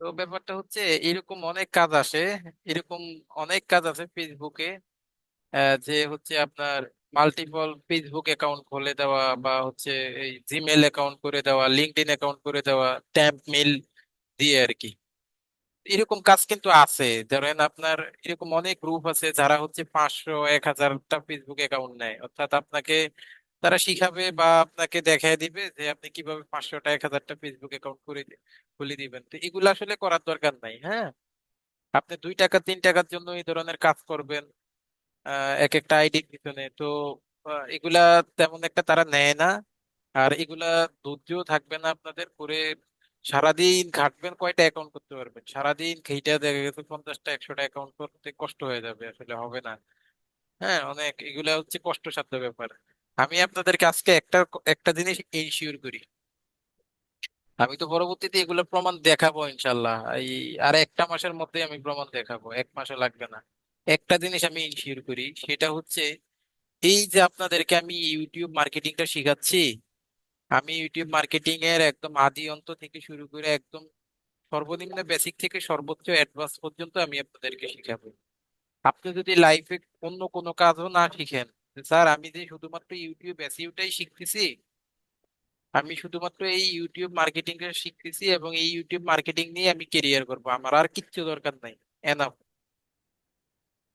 তো ব্যাপারটা হচ্ছে এরকম অনেক কাজ আসে, এরকম অনেক কাজ আছে ফেসবুকে, যে হচ্ছে আপনার মাল্টিপল ফেসবুক অ্যাকাউন্ট খুলে দেওয়া বা হচ্ছে এই জিমেল অ্যাকাউন্ট করে দেওয়া, লিঙ্কডইন অ্যাকাউন্ট করে দেওয়া, ট্যাম্প মেল দিয়ে আর কি। এরকম কাজ কিন্তু আছে। ধরেন আপনার এরকম অনেক গ্রুপ আছে যারা হচ্ছে 500 1000টা ফেসবুক অ্যাকাউন্ট নেয়, অর্থাৎ আপনাকে তারা শিখাবে বা আপনাকে দেখায় দিবে যে আপনি কিভাবে 500টা 1000টা ফেসবুক অ্যাকাউন্ট খুলে দিবেন। তো এগুলো আসলে করার দরকার নাই। হ্যাঁ, আপনি 2 টাকা 3 টাকার জন্য এই ধরনের কাজ করবেন এক একটা আইডির পিছনে। তো এগুলা তেমন একটা তারা নেয় না। আর এগুলা ধৈর্য থাকবে না আপনাদের করে, সারাদিন খাটবেন, কয়টা অ্যাকাউন্ট করতে পারবেন? সারাদিন খেইটা দেখা গেছে 50টা 100টা অ্যাকাউন্ট করতে কষ্ট হয়ে যাবে, আসলে হবে না। হ্যাঁ, অনেক এগুলা হচ্ছে কষ্টসাধ্য ব্যাপার। আমি আপনাদেরকে আজকে একটা একটা জিনিস ইনশিওর করি, আমি তো পরবর্তীতে এগুলো প্রমাণ দেখাবো ইনশাল্লাহ। এই আর একটা মাসের মধ্যে আমি প্রমাণ দেখাবো, 1 মাসও লাগবে না। একটা জিনিস আমি ইনশিওর করি, সেটা হচ্ছে এই যে আপনাদেরকে আমি ইউটিউব মার্কেটিংটা শিখাচ্ছি, আমি ইউটিউব মার্কেটিং এর একদম আদি অন্ত থেকে শুরু করে একদম সর্বনিম্ন বেসিক থেকে সর্বোচ্চ অ্যাডভান্স পর্যন্ত আমি আপনাদেরকে শিখাবো। আপনি যদি লাইফে অন্য কোনো কাজও না শিখেন, স্যার আমি যে শুধুমাত্র ইউটিউব এসইওটাই শিখতেছি, আমি শুধুমাত্র এই ইউটিউব মার্কেটিংটা শিখতেছি এবং এই ইউটিউব মার্কেটিং নিয়ে আমি কেরিয়ার করব, আমার আর কিচ্ছু দরকার নাই, এনাফ।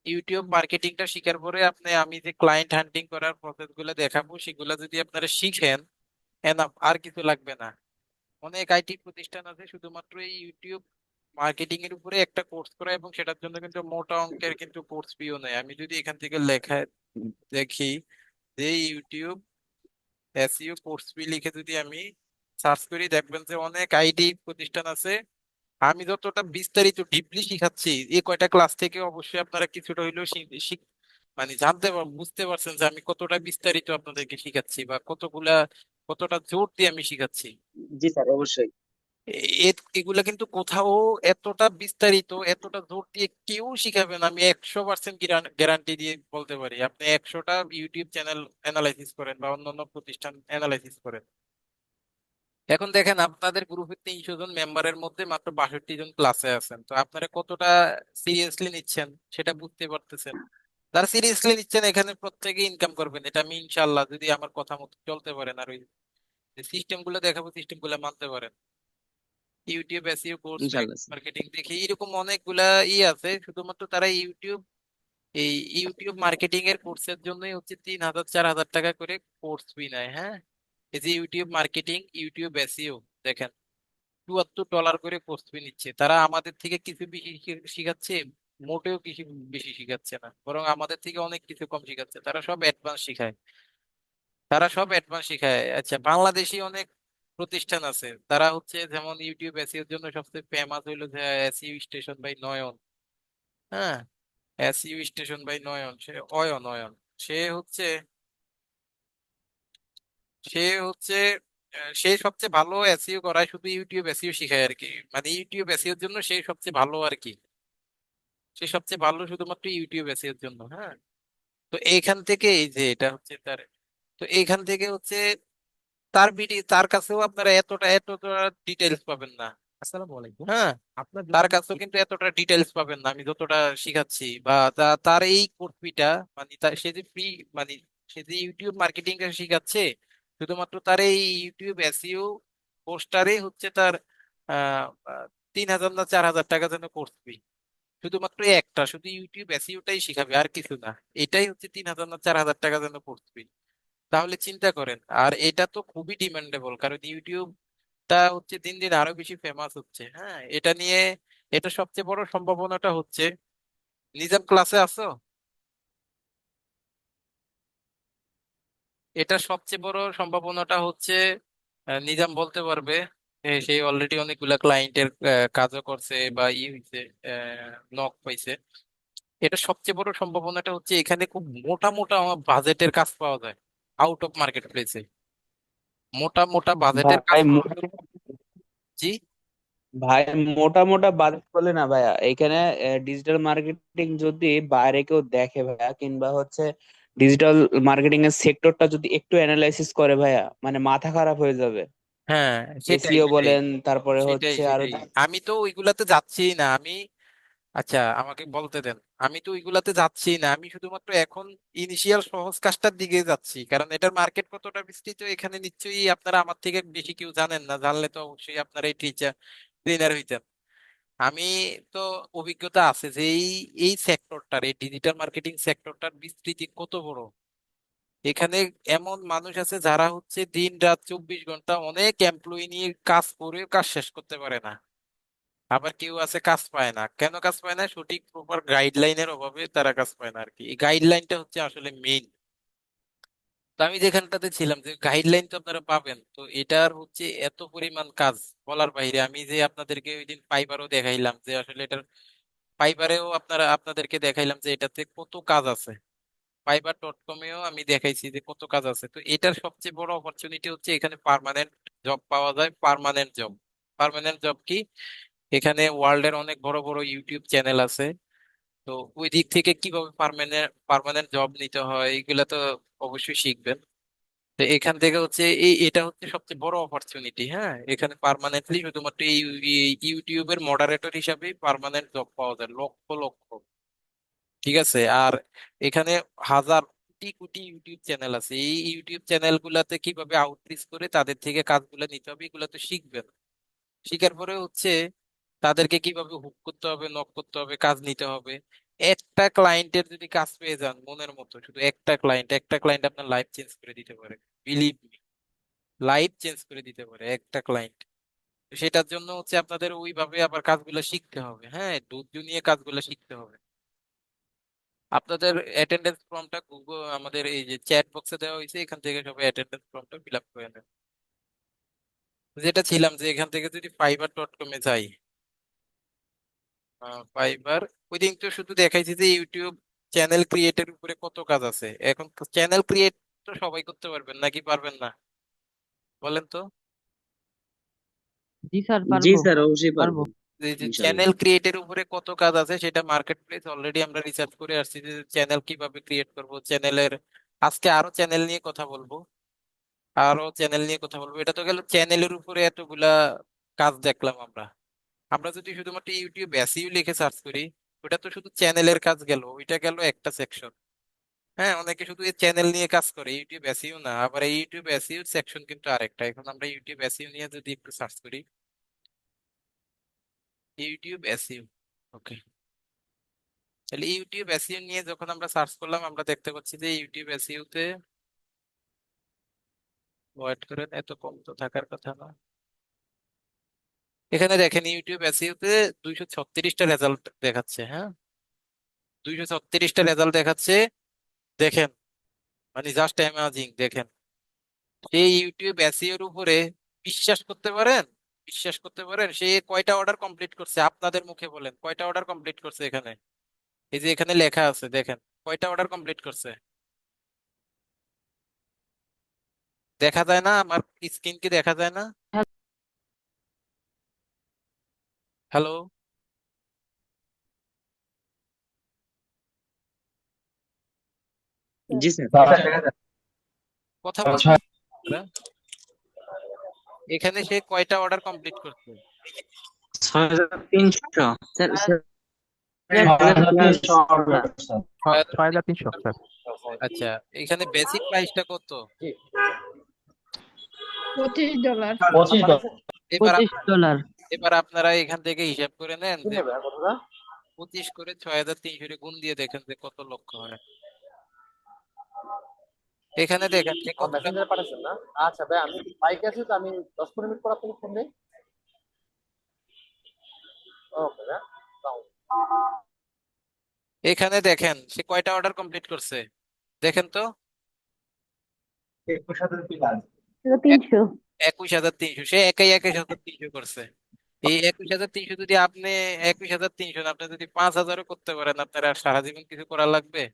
ইউটিউব মার্কেটিংটা শিখার পরে আপনি আমি যে ক্লায়েন্ট হান্টিং করার প্রসেস গুলো দেখাবো সেগুলো যদি আপনারা শিখেন, এনাফ, আর কিছু লাগবে না। অনেক আইটি প্রতিষ্ঠান আছে শুধুমাত্র এই ইউটিউব মার্কেটিং এর উপরে একটা কোর্স করা, এবং সেটার জন্য কিন্তু মোটা অঙ্কের কিন্তু কোর্স ফিও নেই। আমি যদি এখান থেকে লেখা দেখি যে ইউটিউব এসইও কোর্স ফি লিখে যদি আমি সার্চ করি, দেখবেন যে অনেক আইটি প্রতিষ্ঠান আছে। আমি যতটা বিস্তারিত ডিপলি শিখাচ্ছি এই কয়টা ক্লাস থেকে, অবশ্যই আপনারা কিছুটা হইলেও মানে বুঝতে পারছেন যে আমি কতটা বিস্তারিত আপনাদেরকে শিখাচ্ছি বা কতটা জোর দিয়ে আমি শিখাচ্ছি। জি স্যার, অবশ্যই। এগুলা কিন্তু কোথাও এতটা বিস্তারিত এতটা জোর দিয়ে কেউ শিখাবে না, আমি 100% গ্যারান্টি দিয়ে বলতে পারি। আপনি 100টা ইউটিউব চ্যানেল অ্যানালাইসিস করেন বা অন্যান্য প্রতিষ্ঠান অ্যানালাইসিস করেন, এখন দেখেন আপনাদের গ্রুপে 300 জন মেম্বারের মধ্যে মাত্র 62 জন ক্লাসে আছেন। তো আপনারা কতটা সিরিয়াসলি নিচ্ছেন সেটা বুঝতে পারতেছেন। যারা সিরিয়াসলি নিচ্ছেন এখানে প্রত্যেকে ইনকাম করবেন, এটা আমি ইনশাল্লাহ, যদি আমার কথা মতো চলতে পারেন আর ওই সিস্টেম গুলো দেখাবো, সিস্টেম গুলো মানতে পারেন। ইউটিউব এসইও কোর্স, ইনশাল্লাহ স্যার। মার্কেটিং দেখি এরকম অনেকগুলা আছে, শুধুমাত্র তারা এই ইউটিউব মার্কেটিং এর কোর্সের জন্যই হচ্ছে 3000 4000 টাকা করে কোর্স ফি নেয়। হ্যাঁ, এই যে ইউটিউব মার্কেটিং, ইউটিউব এসইও, দেখেন $74 করে কোর্স ফি নিচ্ছে। তারা আমাদের থেকে কিছু বেশি শিখাচ্ছে? মোটেও কিছু বেশি শিখাচ্ছে না, বরং আমাদের থেকে অনেক কিছু কম শিখাচ্ছে। তারা সব অ্যাডভান্স শিখায়। আচ্ছা, বাংলাদেশি অনেক প্রতিষ্ঠান আছে, তারা হচ্ছে যেমন ইউটিউব এসইও এর জন্য সবচেয়ে ফেমাস হইলো যে এসইও স্টেশন বাই নয়ন। হ্যাঁ, এসইও স্টেশন বাই নয়ন, সে অয়ন অয়ন, সে হচ্ছে সে হচ্ছে সে সবচেয়ে ভালো এসইও করায়, শুধু ইউটিউব এসইও শিখায় আর কি। মানে ইউটিউব এসইও এর জন্য সে সবচেয়ে ভালো আর কি, সে সবচেয়ে ভালো শুধুমাত্র ইউটিউব এসইও এর জন্য। হ্যাঁ, তো এইখান থেকে এই যে এটা হচ্ছে তার, তো এইখান থেকে হচ্ছে তার কাছেও আপনারা এতটা ডিটেলস পাবেন না। আসসালামু আলাইকুম। হ্যাঁ, আপনার যদি তার কাছেও কিন্তু এতটা ডিটেলস পাবেন না আমি যতটা শিখাচ্ছি, বা তার এই কোর্সটা, মানে সে যে ফ্রি, মানে সে যে ইউটিউব মার্কেটিং শিখাচ্ছে, শুধুমাত্র তার এই ইউটিউব এসইও কোর্সটারে হচ্ছে তার আহ 3000 না 4000 টাকা যেন কোর্স ফি, শুধুমাত্র এই একটা, শুধু ইউটিউব এসইওটাই শিখাবে আর কিছু না। এটাই হচ্ছে 3000 না 4000 টাকা যেন কোর্স ফি। তাহলে চিন্তা করেন, আর এটা তো খুবই ডিমান্ডেবল, কারণ ইউটিউবটা হচ্ছে দিন দিন আরো বেশি ফেমাস হচ্ছে। হ্যাঁ, এটা নিয়ে এটা সবচেয়ে বড় সম্ভাবনাটা হচ্ছে, নিজাম ক্লাসে আসো, এটা সবচেয়ে বড় সম্ভাবনাটা হচ্ছে নিজাম বলতে পারবে। সেই অলরেডি অনেকগুলা ক্লায়েন্টের কাজও করছে বা হইছে, নক পাইছে। এটা সবচেয়ে বড় সম্ভাবনাটা হচ্ছে এখানে খুব মোটা মোটা বাজেটের কাজ পাওয়া যায় আউট অফ মার্কেট প্লেসে, মোটা মোটা বাজেটের কাজ ভাই পাওয়া যায়। জি, ভাই, মোটা মোটা বাজেট বলে না ভাইয়া, এখানে ডিজিটাল মার্কেটিং যদি বাইরে কেউ দেখে ভাইয়া, কিংবা হচ্ছে ডিজিটাল মার্কেটিং এর সেক্টরটা যদি একটু অ্যানালাইসিস করে ভাইয়া, মানে মাথা খারাপ হয়ে যাবে। হ্যাঁ, সেটাই এসিও সেটাই বলেন, তারপরে সেটাই হচ্ছে আরো সেটাই আমি তো ওইগুলাতে যাচ্ছি না। আমি, আচ্ছা আমাকে বলতে দেন। আমি তো ওইগুলাতে যাচ্ছি না, আমি শুধুমাত্র এখন ইনিশিয়াল সহজ কাজটার দিকে যাচ্ছি, কারণ এটার মার্কেট কতটা বিস্তৃত এখানে নিশ্চয়ই আপনারা আমার থেকে বেশি কেউ জানেন না, জানলে তো অবশ্যই আপনারা এই টিচার ট্রেনার হইতেন। আমি তো অভিজ্ঞতা আছে যে এই এই সেক্টরটার, এই ডিজিটাল মার্কেটিং সেক্টরটার বিস্তৃতি কত বড়। এখানে এমন মানুষ আছে যারা হচ্ছে দিন রাত 24 ঘন্টা অনেক এমপ্লয়ি নিয়ে কাজ করে কাজ শেষ করতে পারে না। আবার কেউ আছে কাজ পায় না, কেন কাজ পায় না? সঠিক প্রপার গাইডলাইনের অভাবে তারা কাজ পায় না আর কি। এই গাইডলাইনটা হচ্ছে আসলে মেইন। তো আমি যেখানটাতে ছিলাম, যে গাইডলাইন তো আপনারা পাবেন, তো এটার হচ্ছে এত পরিমাণ কাজ বলার বাইরে। আমি যে আপনাদেরকে ওই দিন ফাইবারও দেখাইলাম, যে আসলে এটার ফাইবারেও আপনাদেরকে দেখাইলাম যে এটাতে কত কাজ আছে। fiverr.com-এও আমি দেখাইছি যে কত কাজ আছে। তো এটার সবচেয়ে বড় অপরচুনিটি হচ্ছে এখানে পার্মানেন্ট জব পাওয়া যায়। পার্মানেন্ট জব, পার্মানেন্ট জব কি, এখানে ওয়ার্ল্ডের অনেক বড় বড় ইউটিউব চ্যানেল আছে। তো ওই দিক থেকে কিভাবে পার্মানেন্ট পার্মানেন্ট জব নিতে হয় এগুলা তো অবশ্যই শিখবেন। তো এখান থেকে হচ্ছে এটা হচ্ছে সবচেয়ে বড় অপরচুনিটি। হ্যাঁ, এখানে পার্মানেন্টলি শুধুমাত্র এই ইউটিউবের মডারেটর হিসাবে পার্মানেন্ট জব পাওয়া যায় লক্ষ লক্ষ। ঠিক আছে। আর এখানে হাজার কোটি কোটি ইউটিউব চ্যানেল আছে। এই ইউটিউব চ্যানেল গুলাতে কিভাবে আউটরিচ করে তাদের থেকে কাজগুলো নিতে হবে এগুলো তো শিখবেন। শিখার পরে হচ্ছে তাদেরকে কিভাবে হুক করতে হবে, নক করতে হবে, কাজ নিতে হবে। একটা ক্লায়েন্টের যদি কাজ পেয়ে যান মনের মতো, শুধু একটা ক্লায়েন্ট আপনার লাইফ চেঞ্জ করে দিতে পারে। বিলিভ মি, লাইফ চেঞ্জ করে দিতে পারে একটা ক্লায়েন্ট। সেটার জন্য হচ্ছে আপনাদের ওইভাবে আবার কাজগুলো শিখতে হবে। হ্যাঁ, ধৈর্য নিয়ে কাজগুলো শিখতে হবে। আপনাদের অ্যাটেন্ডেন্স ফর্মটা গুগল আমাদের এই যে চ্যাট বক্সে দেওয়া হয়েছে, এখান থেকে সবাই অ্যাটেন্ডেন্স ফর্মটা ফিল আপ করে নেন। যেটা ছিলাম যে এখান থেকে যদি fiverr.com-এ যাই, ফাইবার, ওই দিন তো শুধু দেখাইছি যে ইউটিউব চ্যানেল ক্রিয়েটের উপরে কত কাজ আছে। এখন চ্যানেল ক্রিয়েট তো সবাই করতে পারবেন নাকি পারবেন না, বলেন তো? জি স্যার, জি পারবো স্যার, অবশ্যই পারবো। পারবো। এই যে ইনশাল্লাহ। চ্যানেল ক্রিয়েটের উপরে কত কাজ আছে সেটা মার্কেট প্লেস অলরেডি আমরা রিসার্চ করে আসছি, যে চ্যানেল কিভাবে ক্রিয়েট করব, চ্যানেলের আজকে আরো চ্যানেল নিয়ে কথা বলবো। এটা তো গেল চ্যানেলের উপরে এতগুলা কাজ দেখলাম আমরা। আমরা যদি শুধুমাত্র ইউটিউব এসইও লিখে সার্চ করি, ওটা তো শুধু চ্যানেলের কাজ গেল, ওইটা গেল একটা সেকশন। হ্যাঁ, অনেকে শুধু এই চ্যানেল নিয়ে কাজ করে, ইউটিউব এসইও না। আবার এই ইউটিউব এসইও সেকশন কিন্তু আরেকটা। এখন আমরা ইউটিউব এসইও নিয়ে যদি একটু সার্চ করি, ইউটিউব এসইও, ওকে, তাহলে ইউটিউব এসইও নিয়ে যখন আমরা সার্চ করলাম, আমরা দেখতে পাচ্ছি যে ইউটিউব এসইও তে, ওয়েট করেন, এত কম তো থাকার কথা না। এখানে দেখেন ইউটিউব এসইও তে 236টা রেজাল্ট দেখাচ্ছে। হ্যাঁ, 236টা রেজাল্ট দেখাচ্ছে। দেখেন, মানে জাস্ট অ্যামাজিং। দেখেন সেই ইউটিউব এসইও এর উপরে, বিশ্বাস করতে পারেন, বিশ্বাস করতে পারেন সে কয়টা অর্ডার কমপ্লিট করছে? আপনাদের মুখে বলেন কয়টা অর্ডার কমপ্লিট করছে এখানে। এই যে এখানে লেখা আছে, দেখেন কয়টা অর্ডার কমপ্লিট করছে। দেখা যায় না? আমার স্ক্রিন কি দেখা যায় না? হ্যালো, জি স্যার। কথা বলছেন আপনারা? এখানে সে কয়টা অর্ডার কমপ্লিট করছে? 6300। স্যার, ছয় হাজার 6300 তিনশো। স্যার। আচ্ছা, এখানে বেসিক প্রাইসটা কত? $25। এবার 25 ডলার। এবার আপনারা এখান থেকে হিসাব করে নেন যে 25 করে 6300 গুণ দিয়ে দেখেন যে কত লক্ষ হয়। এখানে দেখেন সে কতটা। এখানে দেখেন সে কয়টা অর্ডার কমপ্লিট করছে, দেখেন তো। এটা 300। 21,300, সে একাই 21,300 করছে। এই 21,300 যদি আপনি 21,300 না, আপনি যদি 5,000ও করতে পারেন, আপনার আর সারা জীবন কিছু করা লাগবে?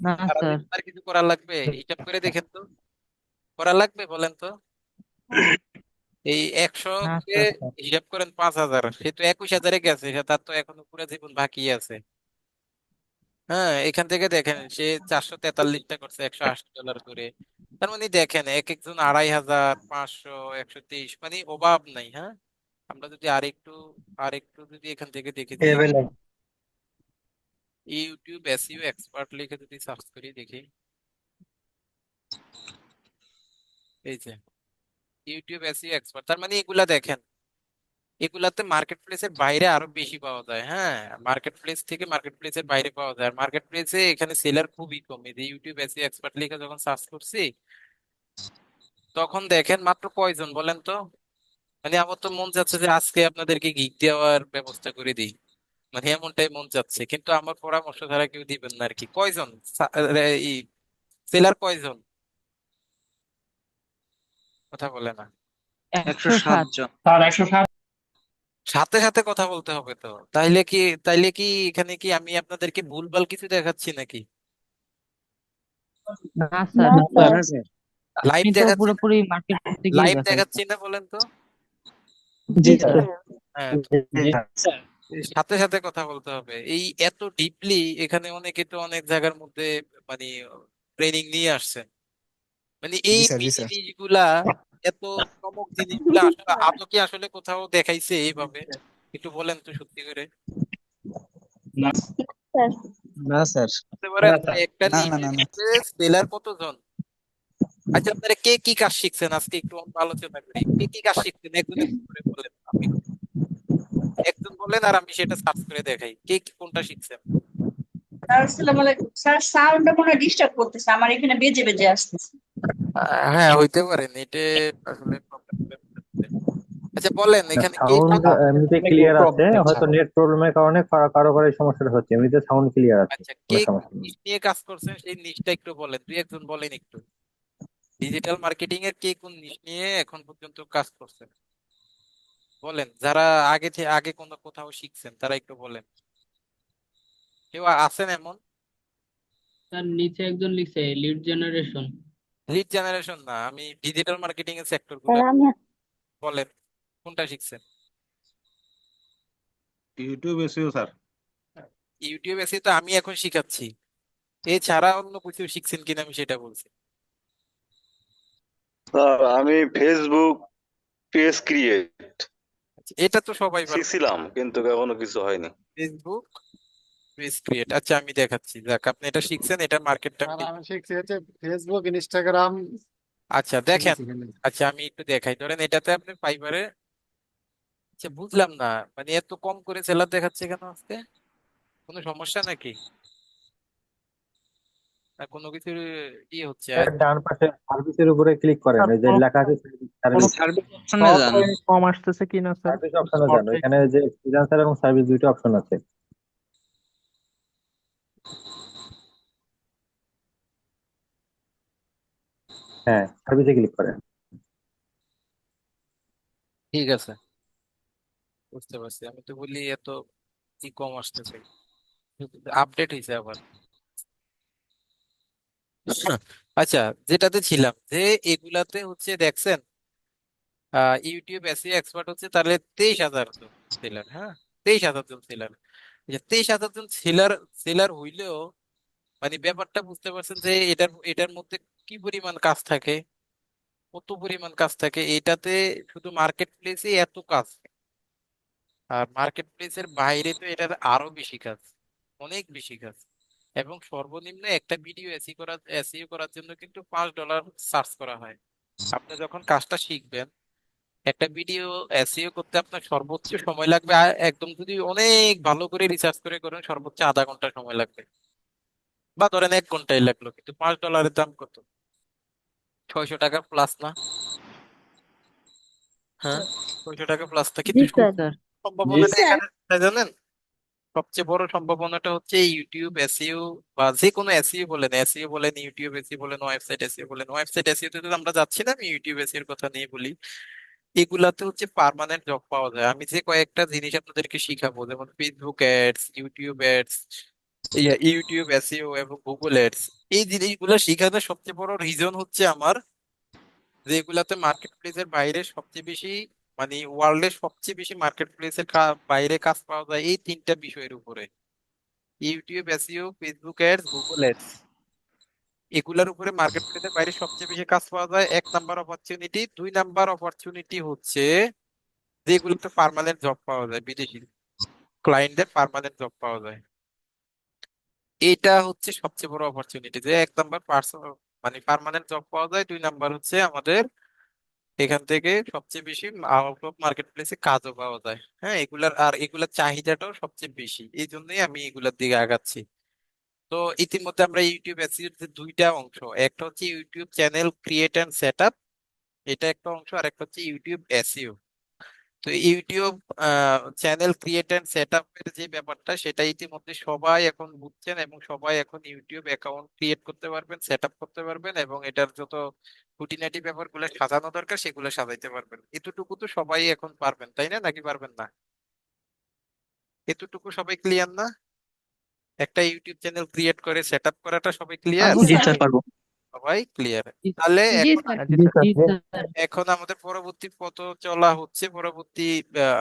না সারা স্যার। জীবন আর কিছু করা লাগবে? হিসাব করে দেখেন তো, করা লাগবে বলেন তো। এই 100 না কে স্যার, স্যার। হিসাব করেন 5,000, সে তো 21,000-এ গেছে, তার তো এখনো পুরো জীবন বাকি আছে। হ্যাঁ, এখান থেকে দেখেন সে 443টা করছে, $180 করে। তার মানে দেখেন এক একজন 2,500, 500, 130, মানে অভাব নাই। হ্যাঁ, আমরা যদি আরেকটু যদি এখান থেকে দেখে দিই, এভেলেবল। ইউটিউব এসইও এক্সপার্ট লিখে যদি সার্চ করি দেখি, এই যে ইউটিউব এসইও এক্সপার্ট, তার মানে এগুলা দেখেন, এগুলাতে মার্কেট প্লেসের বাইরে আরো বেশি পাওয়া যায়। হ্যাঁ, মার্কেট প্লেস থেকে মার্কেট প্লেসের বাইরে পাওয়া যায়। আর মার্কেট প্লেসে এখানে সেলার খুবই কম। এই যে ইউটিউব এসইও এক্সপার্ট লিখে যখন সার্চ করছি, তখন দেখেন মাত্র কয়জন বলেন তো। মানে আমার তো মন চাচ্ছে যে আজকে আপনাদেরকে গিগ দেওয়ার ব্যবস্থা করে দিই, মানে এমনটাই মন চাচ্ছে, কিন্তু আমার পরামর্শ ছাড়া কেউ দিবেন না আর কি। কয়জন সেলার কয়জন, কথা বলে না। 107 জন। স্যার 107। সাথে সাথে কথা বলতে হবে তো, তাইলে কি এখানে কি আমি আপনাদেরকে ভুলভাল কিছু দেখাচ্ছি নাকি? না স্যার, না স্যার। না স্যার। লাইভ আপনি তো দেখাচ্ছি না? পুরোপুরি মার্কেট থেকেই লাইভ দেখাচ্ছি দেখাইছেন। না বলেন তো। জি জি স্যার। স্যার। হ্যাঁ, তো জি স্যার। এই সাথে সাথে কথা বলতে হবে। এই এত ডিপলি এখানে অনেকে তো অনেক জায়গার মধ্যে মানে ট্রেনিং নিয়ে আসছেন, মানে জি এই স্যার, জি স্যার। জিনিসগুলা, এত চমক জিনিসগুলা আসলে আদৌ কি আসলে কোথাও দেখাইছে এইভাবে? একটু বলেন তো সত্যি করে। না স্যার। না স্যার। বলতে পারেন না যে স্যার। একটা না না নিচের না না। মধ্যে সেলার কতজন? আচ্ছা, আপনারা কে কি কাজ শিখছেন আজকে একটু আমরা আলোচনা করি। কে কি কাজ শিখছেন একজন একজন করে বলেন। আমি একজন বলেন আর আমি সেটা সার্চ করে দেখাই কে কি কোনটা শিখছেন। স্যার আসসালামু আলাইকুম স্যার, সাউন্ডটা মনে হয় ডিস্টার্ব করতেছে, আমার এখানে বেজে বেজে আসতেছে। হ্যাঁ, হইতে পারে নেটে আসলে প্রবলেম হচ্ছে। আচ্ছা বলেন এখানে কে কি সাউন্ড এমনিতে একটু ক্লিয়ার আছে, প্রবলেম হয়তো নেট প্রবলেমের কারণে কারো কারো কারো এই সমস্যাটা হচ্ছে, এমনিতে সাউন্ড ক্লিয়ার আছে, আচ্ছা কে কোনো কি সমস্যা নেই। নিশ নিয়ে কাজ করছেন সেই নিশটা একটু বলেন, দুই একজন বলেন একটু। ডিজিটাল মার্কেটিং এর কে কোন নিশ নিয়ে এখন পর্যন্ত কাজ করছেন বলেন, যারা আগে কোনো কোথাও শিখছেন তারা একটু বলেন। কেউ আছেন এমন? তার নিচে একজন লিখছে লিড জেনারেশন। লিড জেনারেশন না, আমি ডিজিটাল মার্কেটিং এর সেক্টর গুলা স্যার আমি বলেন কোনটা শিখছেন। YouTube SEO sir. ইউটিউব এসে তো আমি এখন শিখাচ্ছি, এছাড়া অন্য কিছু শিখছেন কিনা আমি সেটা বলছি। স্যার আমি ফেসবুক পেজ ক্রিয়েট আচ্ছা, এটা তো সবাই পারবে। শিখছিলাম কিন্তু এখনো কিছু হয়নি। ফেসবুক পেজ ক্রিয়েট, আচ্ছা আমি দেখাচ্ছি, যাক আপনি এটা শিখছেন, এটা মার্কেটটা স্যার আমি শিখছি হচ্ছে ফেসবুক ইনস্টাগ্রাম আচ্ছা দেখেন। শিখেছি এখানে। আচ্ছা আমি একটু দেখাই, ধরেন এটাতে আপনি ফাইবারে, আচ্ছা বুঝলাম না, মানে এত কম করে সেলার দেখাচ্ছে কেন আজকে? কোনো সমস্যা নাকি, না কোনো কিছু হচ্ছে? এর ডান পাশে সার্ভিসের উপরে ক্লিক করেন, স্যার এই যে লেখা আছে সার্ভিস। সার্ভিস অপশনে শর্ট যান। রেঞ্জ কম আসতেছে কিনা স্যার? সার্ভিস অপশনে শর্ট যান, এখানে যে ফ্রিল্যান্সার এবং সার্ভিস দুইটা অপশন আছে। হ্যাঁ, সার্ভিসে ক্লিক করেন। ঠিক আছে, বুঝতে পারছি। আমি তো বলি এত ই কম আসতেছে, আপডেট হয়েছে আবার। আচ্ছা, যেটাতে ছিলাম যে এগুলাতে হচ্ছে দেখছেন, ইউটিউব এসইও এক্সপার্ট হচ্ছে তাহলে 23,000 জন সেলার। হ্যাঁ, 23,000 জন সেলার। 23,000 জন সেলার সেলার হইলেও মানে ব্যাপারটা বুঝতে পারছেন যে এটার এটার মধ্যে কি পরিমাণ কাজ থাকে, কত পরিমাণ কাজ থাকে এটাতে। শুধু মার্কেট প্লেসে এত কাজ, আর মার্কেট প্লেসের বাইরে তো এটার আরো বেশি কাজ, অনেক বেশি কাজ। এবং সর্বনিম্ন একটা ভিডিও এসইও করার জন্য কিন্তু $5 চার্জ করা হয়। আপনি যখন কাজটা শিখবেন, একটা ভিডিও এসইও করতে আপনার সর্বোচ্চ সময় লাগবে, একদম যদি অনেক ভালো করে রিসার্চ করে করেন সর্বোচ্চ আধা ঘন্টা সময় লাগবে, বা ধরেন 1 ঘন্টায় লাগলো, কিন্তু $5 দাম কত? 600 টাকা প্লাস না? হ্যাঁ, 600 টাকা প্লাস না, জি কিন্তু স্যার। জি জি সম্ভাবনাটা স্যার। এখানে কোথায় জানেন? সবচেয়ে বড় সম্ভাবনাটা হচ্ছে ইউটিউব এসইও, বা যে কোনো এসইও বলেন ইউটিউব এসইও বলেন, ওয়েবসাইট এসইও বলেন। ওয়েবসাইট এসইও তে তো আমরা যাচ্ছি না, আমি ইউটিউব এসইও এর কথা নিয়ে বলি। এগুলাতে হচ্ছে পার্মানেন্ট জব পাওয়া যায়। আমি যে কয়েকটা জিনিস আপনাদেরকে শিখাবো, যেমন Facebook ads, YouTube ads, YouTube SEO এবং গুগল অ্যাডস, এই জিনিসগুলো শিখানোর সবচেয়ে বড় রিজন হচ্ছে আমার, যে এগুলাতে মার্কেট প্লেসের বাইরে সবচেয়ে বেশি, মানে ওয়ার্ল্ডের সবচেয়ে বেশি মার্কেট প্লেসের বাইরে কাজ পাওয়া যায় এই তিনটা বিষয়ের উপরে: YouTube SEO, Facebook ads, Google ads. এগুলার উপরে মার্কেট প্লেসের বাইরে সবচেয়ে বেশি কাজ পাওয়া যায়। 1 নাম্বার অপরচুনিটি। 2 নাম্বার অপরচুনিটি হচ্ছে যেগুলোতে পার্মানেন্ট জব পাওয়া যায়, বিদেশি ক্লায়েন্টদের পার্মানেন্ট জব পাওয়া যায়। এটা হচ্ছে সবচেয়ে বড় অপরচুনিটি, যে 1 নাম্বার মানে পার্মানেন্ট জব পাওয়া যায়। 2 নাম্বার হচ্ছে আমাদের এখান থেকে সবচেয়ে বেশি আউট অফ মার্কেট প্লেসে কাজও পাওয়া যায়। হ্যাঁ, এগুলার চাহিদাটাও সবচেয়ে বেশি, এই জন্যই আমি এগুলার দিকে আগাচ্ছি। তো ইতিমধ্যে আমরা ইউটিউব এসইওর যে 2টা অংশ, একটা হচ্ছে YouTube channel create and set up, এটা একটা অংশ, আর একটা হচ্ছে ইউটিউব এসইও। তো YouTube channel create and set আপের যে ব্যাপারটা, সেটা ইতিমধ্যে সবাই এখন বুঝছেন, এবং সবাই এখন ইউটিউব অ্যাকাউন্ট ক্রিয়েট করতে পারবেন, সেট আপ করতে পারবেন, এবং এটার যত খুঁটিনাটি ব্যাপারগুলো সাজানো দরকার সেগুলো সাজাইতে পারবেন। এতটুকু তো সবাই এখন পারবেন, তাই না? নাকি পারবেন না? এতটুকু সবাই ক্লিয়ার না? একটা ইউটিউব চ্যানেল ক্রিয়েট করে সেট আপ করাটা সবাই ক্লিয়ার? জি স্যার পারবো। সবাই ক্লিয়ার? তাহলে জি এখন স্যার। জি স্যার। জি স্যার। এখন আমাদের পরবর্তী পথ চলা হচ্ছে, পরবর্তী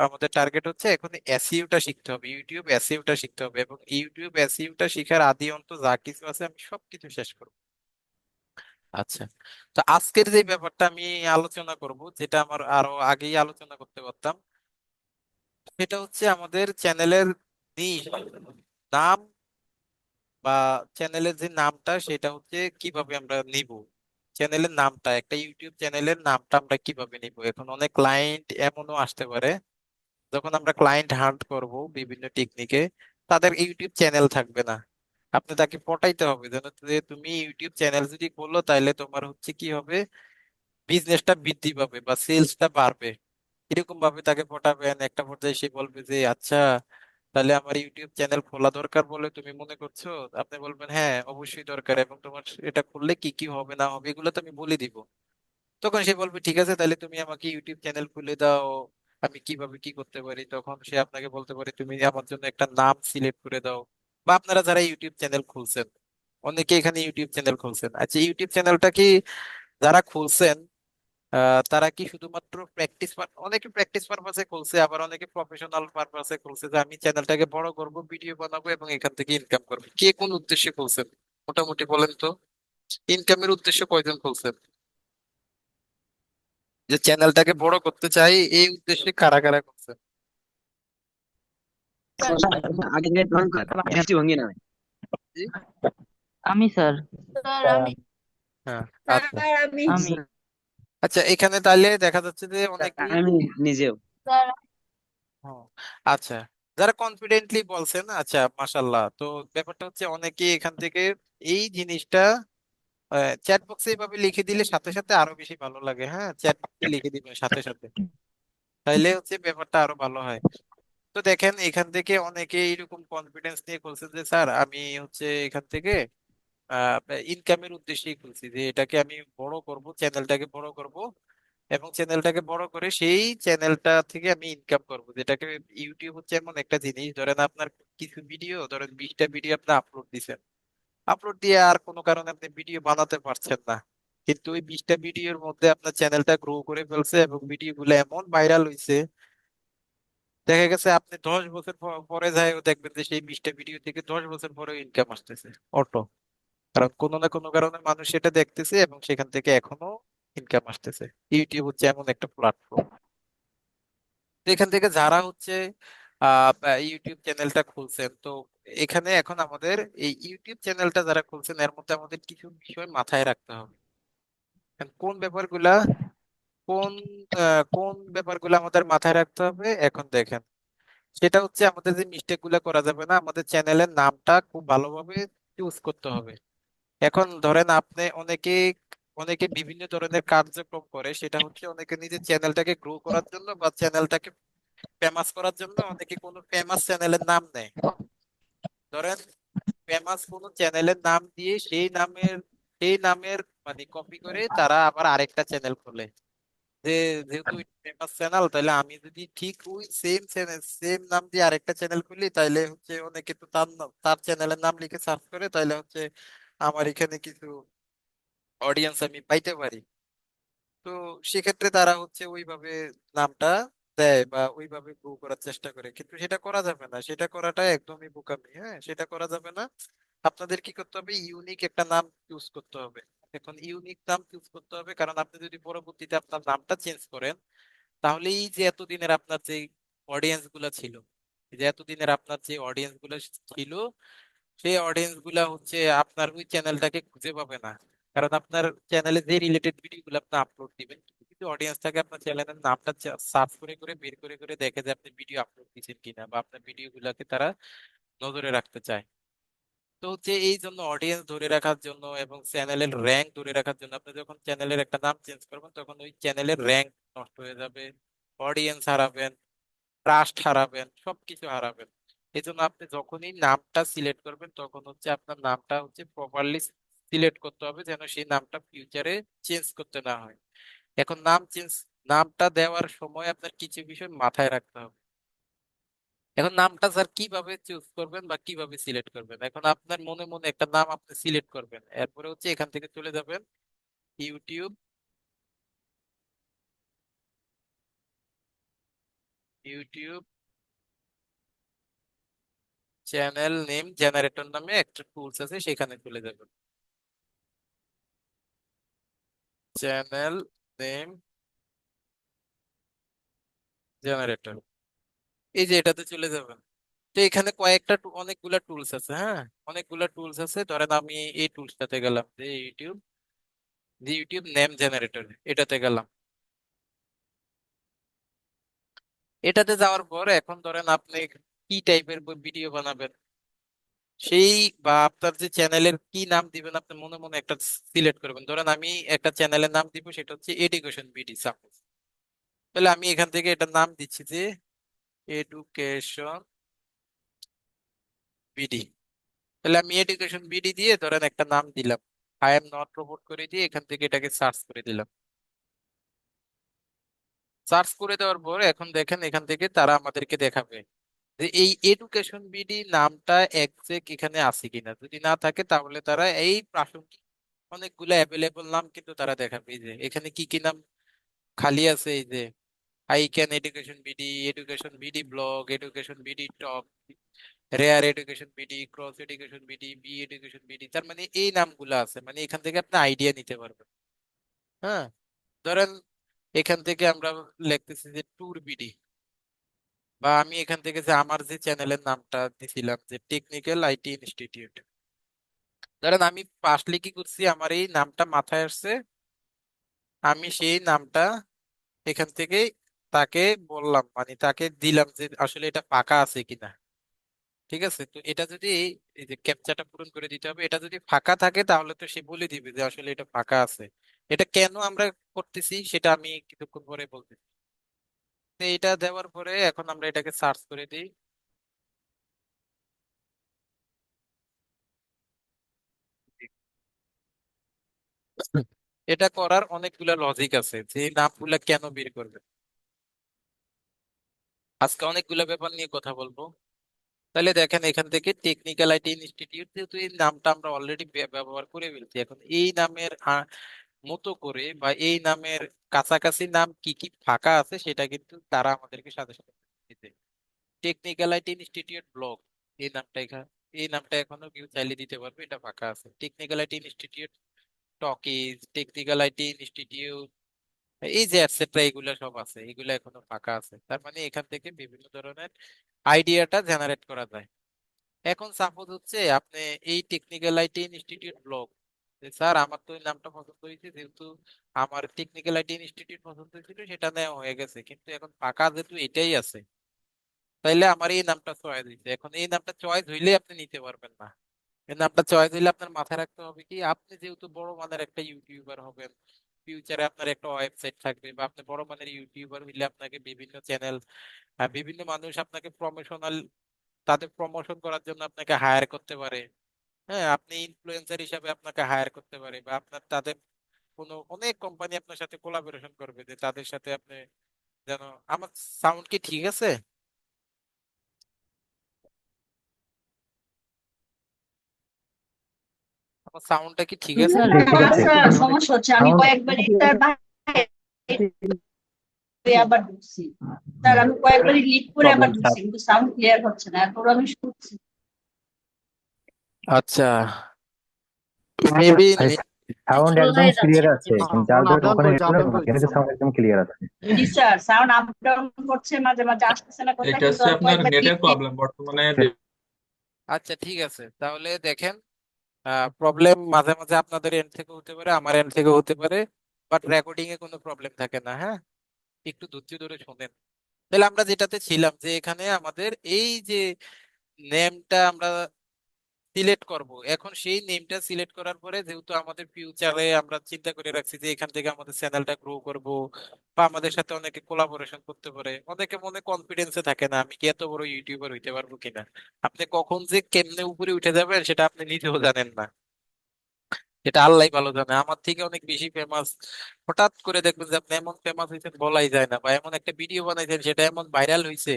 আমাদের টার্গেট হচ্ছে এখন এসইওটা শিখতে হবে, ইউটিউব এসইওটা শিখতে হবে, এবং ইউটিউব এসইওটা শিখার আদি অন্ত যা কিছু আছে আমি সবকিছু শেষ করব। আচ্ছা, তো আজকের যে ব্যাপারটা আমি আলোচনা করব, যেটা আমার আরো আগেই আলোচনা করতে পারতাম, সেটা হচ্ছে আমাদের চ্যানেলের নাম, বা চ্যানেলের যে নামটা সেটা হচ্ছে কিভাবে আমরা নিব। চ্যানেলের নামটা, একটা ইউটিউব চ্যানেলের নামটা আমরা কিভাবে নিব। এখন অনেক ক্লায়েন্ট এমনও আসতে পারে, যখন আমরা ক্লায়েন্ট হান্ট করব বিভিন্ন টেকনিকে, তাদের ইউটিউব চ্যানেল থাকবে না। আপনি তাকে পটাইতে হবে যেন, যে তুমি ইউটিউব চ্যানেল যদি খোলো তাহলে তোমার হচ্ছে কি হবে, বিজনেসটা বৃদ্ধি পাবে বা সেলসটা বাড়বে। এরকম ভাবে তাকে পটাবেন, একটা পর্যায়ে সে বলবে যে আচ্ছা, তাহলে আমার ইউটিউব চ্যানেল খোলা দরকার বলে তুমি মনে করছো। আপনি বলবেন হ্যাঁ অবশ্যই দরকার, এবং তোমার এটা করলে কি কি হবে না হবে এগুলো তো আমি বলে দিব। তখন সে বলবে ঠিক আছে, তাহলে তুমি আমাকে ইউটিউব চ্যানেল খুলে দাও, আমি কিভাবে কি করতে পারি। তখন সে আপনাকে বলতে পারে তুমি আমার জন্য একটা নাম সিলেক্ট করে দাও। বা আপনারা যারা ইউটিউব চ্যানেল খুলছেন, অনেকে এখানে ইউটিউব চ্যানেল খুলছেন, আচ্ছা ইউটিউব চ্যানেলটা কি যারা খুলছেন তারা কি শুধুমাত্র প্র্যাকটিস, অনেকে প্র্যাকটিস পারপাসে খুলছে, আবার অনেকে প্রফেশনাল পারপাসে খুলছে, যে আমি চ্যানেলটাকে বড় করব, ভিডিও বানাবো এবং এখান থেকে ইনকাম করবো। কে কোন উদ্দেশ্যে খুলছেন মোটামুটি বলেন তো? ইনকামের উদ্দেশ্যে কয়জন খুলছেন? যে চ্যানেলটাকে বড় করতে চাই এই উদ্দেশ্যে কারা কারা খুলছেন? আগে থেকে প্ল্যান করা এনার্জি ভাঙিয়ে না। জি? আমি স্যার। স্যার আমি হ্যাঁ, স্যার আচ্ছা আমি আমি আচ্ছা, এখানে তাহলে দেখা যাচ্ছে যে অনেকেই আমি নিজেও। স্যার হ্যাঁ, আচ্ছা, যারা কনফিডেন্টলি বলছেন, আচ্ছা মাশাল্লাহ। তো ব্যাপারটা হচ্ছে অনেকে এখান থেকে এই জিনিসটা চ্যাট বক্সে এইভাবে লিখে দিলে সাথে সাথে আরো বেশি ভালো লাগে। হ্যাঁ, চ্যাট বক্সে লিখে দিবেন সাথে সাথে, তাইলে হচ্ছে ব্যাপারটা আরো ভালো হয়। তো দেখেন এখান থেকে অনেকে এরকম কনফিডেন্স নিয়ে বলছে যে স্যার আমি হচ্ছে এখান থেকে ইনকামের উদ্দেশ্যেই খুলছি, যে এটাকে আমি বড় করব, চ্যানেলটাকে বড় করব, এবং চ্যানেলটাকে বড় করে সেই চ্যানেলটা থেকে আমি ইনকাম করব। যেটাকে ইউটিউব হচ্ছে এমন একটা জিনিস, ধরেন আপনার কিছু ভিডিও, ধরেন 20টা ভিডিও আপনি আপলোড দিছেন, আপলোড দিয়ে আর কোনো কারণে আপনি ভিডিও বানাতে পারছেন না, কিন্তু ওই 20টা ভিডিওর মধ্যে আপনার চ্যানেলটা গ্রো করে ফেলছে, এবং ভিডিওগুলো এমন ভাইরাল হয়েছে, দেখা গেছে আপনি 10 বছর পরে যাইও দেখবেন যে সেই 20টা ভিডিও থেকে 10 বছর পরে ইনকাম আসতেছে অটো। কারণ কোনো না কোনো কারণে মানুষ এটা দেখতেছে এবং সেখান থেকে এখনো ইনকাম আসতেছে। ইউটিউব হচ্ছে এমন একটা প্ল্যাটফর্ম, এখান থেকে যারা হচ্ছে ইউটিউব চ্যানেলটা খুলছেন, তো এখানে এখন আমাদের এই ইউটিউব চ্যানেলটা যারা খুলছেন এর মধ্যে আমাদের কিছু বিষয় মাথায় রাখতে হবে। এখন কোন ব্যাপারগুলা, কোন কোন ব্যাপারগুলো আমাদের মাথায় রাখতে হবে এখন দেখেন, সেটা হচ্ছে আমাদের যে মিস্টেক গুলা করা যাবে না, আমাদের চ্যানেলের নামটা খুব ভালোভাবে চুজ করতে হবে। এখন ধরেন আপনি অনেকে অনেকে বিভিন্ন ধরনের কার্যক্রম করে, সেটা হচ্ছে অনেকে নিজের চ্যানেলটাকে গ্রো করার জন্য বা চ্যানেলটাকে ফেমাস করার জন্য অনেকে কোনো ফেমাস চ্যানেলের নাম নেয়। ধরেন ফেমাস কোনো চ্যানেলের নাম দিয়ে সেই নামের মানে কপি করে তারা আবার আরেকটা চ্যানেল খোলে, যে যেহেতু ফেমাস চ্যানেল, তাহলে আমি যদি ঠিক ওই সেম চ্যানেল সেম নাম দিয়ে আরেকটা চ্যানেল খুলি, তাহলে হচ্ছে অনেকে তো তার চ্যানেলের নাম লিখে সার্চ করে, তাহলে হচ্ছে আমার এখানে কিছু অডিয়েন্স আমি পাইতে পারি। তো সেক্ষেত্রে তারা হচ্ছে ওইভাবে নামটা দেয় বা ওইভাবে গ্রো করার চেষ্টা করে, কিন্তু সেটা করা যাবে না, সেটা করাটা একদমই বোকামি। হ্যাঁ, সেটা করা যাবে না। আপনাদের কি করতে হবে, ইউনিক একটা নাম চুজ করতে হবে। এখন ইউনিক নাম চুজ করতে হবে, কারণ আপনি যদি পরবর্তীতে আপনার নামটা চেঞ্জ করেন, তাহলে এই যে এতদিনের আপনার যে অডিয়েন্স গুলা ছিল, এই যে এতদিনের আপনার যে অডিয়েন্স গুলো ছিল, সেই অডিয়েন্স গুলা হচ্ছে আপনার ওই চ্যানেলটাকে খুঁজে পাবে না। কারণ আপনার চ্যানেলে যে রিলেটেড ভিডিও গুলো আপনি আপলোড দিবেন, কিছু কিছু অডিয়েন্স থাকে আপনার চ্যানেলের নামটা সার্চ করে করে বের করে করে দেখে যে আপনি ভিডিও আপলোড দিচ্ছেন কিনা, বা আপনার ভিডিও গুলাকে তারা নজরে রাখতে চায়। তো হচ্ছে এই জন্য অডিয়েন্স ধরে রাখার জন্য এবং চ্যানেলের র্যাঙ্ক ধরে রাখার জন্য আপনি যখন চ্যানেলের একটা নাম চেঞ্জ করবেন, তখন ওই চ্যানেলের র্যাঙ্ক নষ্ট হয়ে যাবে, অডিয়েন্স হারাবেন, ট্রাস্ট হারাবেন, সবকিছু হারাবেন। এই জন্য আপনি যখনই নামটা সিলেক্ট করবেন, তখন হচ্ছে আপনার নামটা হচ্ছে প্রপারলি সিলেক্ট করতে হবে, যেন সেই নামটা ফিউচারে চেঞ্জ করতে না হয়। এখন নামটা দেওয়ার সময় আপনার কিছু বিষয় মাথায় রাখতে হবে। এখন নামটা স্যার কিভাবে চুজ করবেন বা কিভাবে সিলেক্ট করবেন, এখন আপনার মনে মনে একটা নাম আপনি সিলেক্ট করবেন, এরপরে হচ্ছে এখান থেকে চলে যাবেন YouTube, YouTube channel name generator নামে একটা টুলস আছে, সেখানে চলে যাবেন। চ্যানেল নেম জেনারেটর, এই যে এটাতে চলে যাবেন। তো এখানে অনেকগুলা টুলস আছে, হ্যাঁ, অনেকগুলা টুলস আছে। ধরেন আমি এই টুলসটাতে গেলাম, যে ইউটিউব নেম জেনারেটর, এটাতে গেলাম। এটাতে যাওয়ার পর এখন ধরেন আপনি কি টাইপের ভিডিও বানাবেন, সেই বা আপনার যে চ্যানেলের কি নাম দিবেন, আপনি মনে মনে একটা সিলেক্ট করবেন। ধরেন আমি একটা চ্যানেলের নাম দিব, সেটা হচ্ছে এডুকেশন বিডি সাপোজ। তাহলে আমি এখান থেকে এটার নাম দিচ্ছি যে এডুকেশন বিডি। তাহলে আমি এডুকেশন বিডি দিয়ে ধরেন একটা নাম দিলাম, আই এম নট রোবট করে দিয়ে এখান থেকে এটাকে সার্চ করে দিলাম। সার্চ করে দেওয়ার পর এখন দেখেন এখান থেকে তারা আমাদেরকে দেখাবে যে এই এডুকেশন বিডি নামটা একজ্যাক্ট এখানে আছে কিনা। যদি না থাকে, তাহলে তারা এই প্রাসঙ্গিক অনেকগুলো অ্যাভেলেবল নাম কিন্তু তারা দেখাবে। এই যে এখানে কি কি নাম খালি আছে, এই যে I can education BD blog, education BD talk, rare education BD, cross education BD, B education BD, তার মানে এই নামগুলো আছে। মানে এখান থেকে আপনি আইডিয়া নিতে পারবেন। হ্যাঁ, ধরেন এখান থেকে আমরা লিখতেছি যে ট্যুর বিডি, বা আমি এখান থেকে যে আমার যে চ্যানেলের নামটা দিছিলাম যে টেকনিক্যাল আইটি ইনস্টিটিউট, ধরেন আমি ফার্স্টলি কি করছি, আমার এই নামটা মাথায় আসছে, আমি সেই নামটা এখান থেকে তাকে বললাম, মানে তাকে দিলাম যে আসলে এটা ফাঁকা আছে কিনা। ঠিক আছে, তো এটা যদি এই যে ক্যাপচাটা পূরণ করে দিতে হবে, এটা যদি ফাঁকা থাকে তাহলে তো সে বলে দিবে যে আসলে এটা ফাঁকা আছে। এটা কেন আমরা করতেছি সেটা আমি কিছুক্ষণ পরে বলতেছি। তো এটা দেওয়ার পরে এখন আমরা এটাকে সার্চ করে দিই। এটা করার অনেকগুলা লজিক আছে, যে এই নামগুলা কেন বের করবে। আজকে অনেকগুলা ব্যাপার নিয়ে কথা বলবো। তাহলে দেখেন এখান থেকে টেকনিক্যাল আইটি ইনস্টিটিউট, যেহেতু এই নামটা আমরা অলরেডি ব্যবহার করে ফেলছি, এখন এই নামের মতো করে বা এই নামের কাছাকাছি নাম কি কি ফাঁকা আছে সেটা কিন্তু তারা আমাদেরকে সাথে সাথে দিতে। টেকনিক্যাল আইটি ইনস্টিটিউট ব্লগ, এই নামটা এখনো কেউ চাইলে দিতে পারবে, এটা ফাঁকা আছে। Technical IT institute talkies, technical IT institute, এই যে এটসেট্রা, এগুলা সব আছে, এগুলা এখনো ফাঁকা আছে। তার মানে এখান থেকে বিভিন্ন ধরনের আইডিয়াটা জেনারেট করা যায়। এখন সাপোজ হচ্ছে আপনি এই technical IT institute blog, sir আমার তো এই নামটা পছন্দ হয়েছে, যেহেতু আমার টেকনিক্যাল আইটি ইনস্টিটিউট পছন্দ হয়েছিল, সেটা নেওয়া হয়ে গেছে, কিন্তু এখন ফাঁকা যেহেতু এটাই আছে, তাইলে আমার এই নামটা চয়েস হয়েছে। এখন এই নামটা চয়েস হইলে আপনি নিতে পারবেন না। এই নামটা চয়েস হইলে আপনার মাথায় রাখতে হবে কি, আপনি যেহেতু বড় মানের একটা ইউটিউবার হবেন, ফিউচারে আপনার একটা ওয়েবসাইট থাকবে, বা আপনি বড় মানের ইউটিউবার হইলে আপনাকে বিভিন্ন চ্যানেল, বিভিন্ন মানুষ আপনাকে তাদের প্রমোশন করার জন্য আপনাকে হায়ার করতে পারে। হ্যাঁ, আপনি ইনফ্লুয়েন্সার হিসাবে আপনাকে হায়ার করতে পারে, বা আপনার তাদের অনেক কোম্পানি আপনার সাথে কোলাবোরেশন করবে, যে তাদের সাথে আপনি যেন। আমার সাউন্ড কি ঠিক আছে? আমার সাউন্ডটা কি ঠিক আছে? স্যার ঠিক না আছে। স্যার, সমস্যা হচ্ছে, আমি সাউন্ড কয়েকবার তার বাইরে আবার ঢুকছি। স্যার আমি কয়েকবারই লিড করে আবার প্রবলেম ঢুকছি, কিন্তু সাউন্ড ক্লিয়ার হচ্ছে না, এরপর আমি শুনছি। আচ্ছা, মেবি ভাই সাউন্ড স্লো একদম হয়ে যাচ্ছে ক্লিয়ার আছে, কিন্তু যার সাউন্ড আপ যার ডাউন ওখানে করছে, আপ নেটওয়ার্ক ডাউন করছে এখানে সাউন্ড। সাউন্ড একদম ক্লিয়ার আছে। জি স্যার, সাউন্ড আপ ডাউন করছে, মাঝে মাঝে আসতেছে না কথা, এটা কিন্তু হচ্ছে আর আপনার কয়েকবার নেটের টিপ দিই। প্রবলেম বর্তমানে। আচ্ছা ঠিক আছে, তাহলে দেখেন, প্রবলেম মাঝে মাঝে আপনাদের এন্ড থেকে হতে পারে, আমার এন্ড থেকে হতে পারে, বাট রেকর্ডিং এ কোনো প্রবলেম থাকে না। হ্যাঁ, একটু ধৈর্য ধরে শোনেন। তাহলে আমরা যেটাতে ছিলাম, যে এখানে আমাদের এই যে নেমটা আমরা সিলেক্ট করব, এখন সেই নেমটা সিলেক্ট করার পরে যেহেতু আমাদের ফিউচারে আমরা চিন্তা করে রাখছি যে এখান থেকে আমাদের চ্যানেলটা গ্রো করব, বা আমাদের সাথে অনেকে কোলাবোরেশন করতে পারে, অনেকে মনে কনফিডেন্সে থাকে না আমি কি এত বড় ইউটিউবার হইতে পারবো কিনা। আপনি কখন যে কেমনে উপরে উঠে যাবেন সেটা আপনি নিজেও জানেন না, এটা আল্লাহ ভালো জানে। আমার থেকে অনেক বেশি ফেমাস, হঠাৎ করে দেখবেন যে আপনি এমন ফেমাস হয়েছেন বলাই যায় না, বা এমন একটা ভিডিও বানাইছেন সেটা এমন ভাইরাল হয়েছে,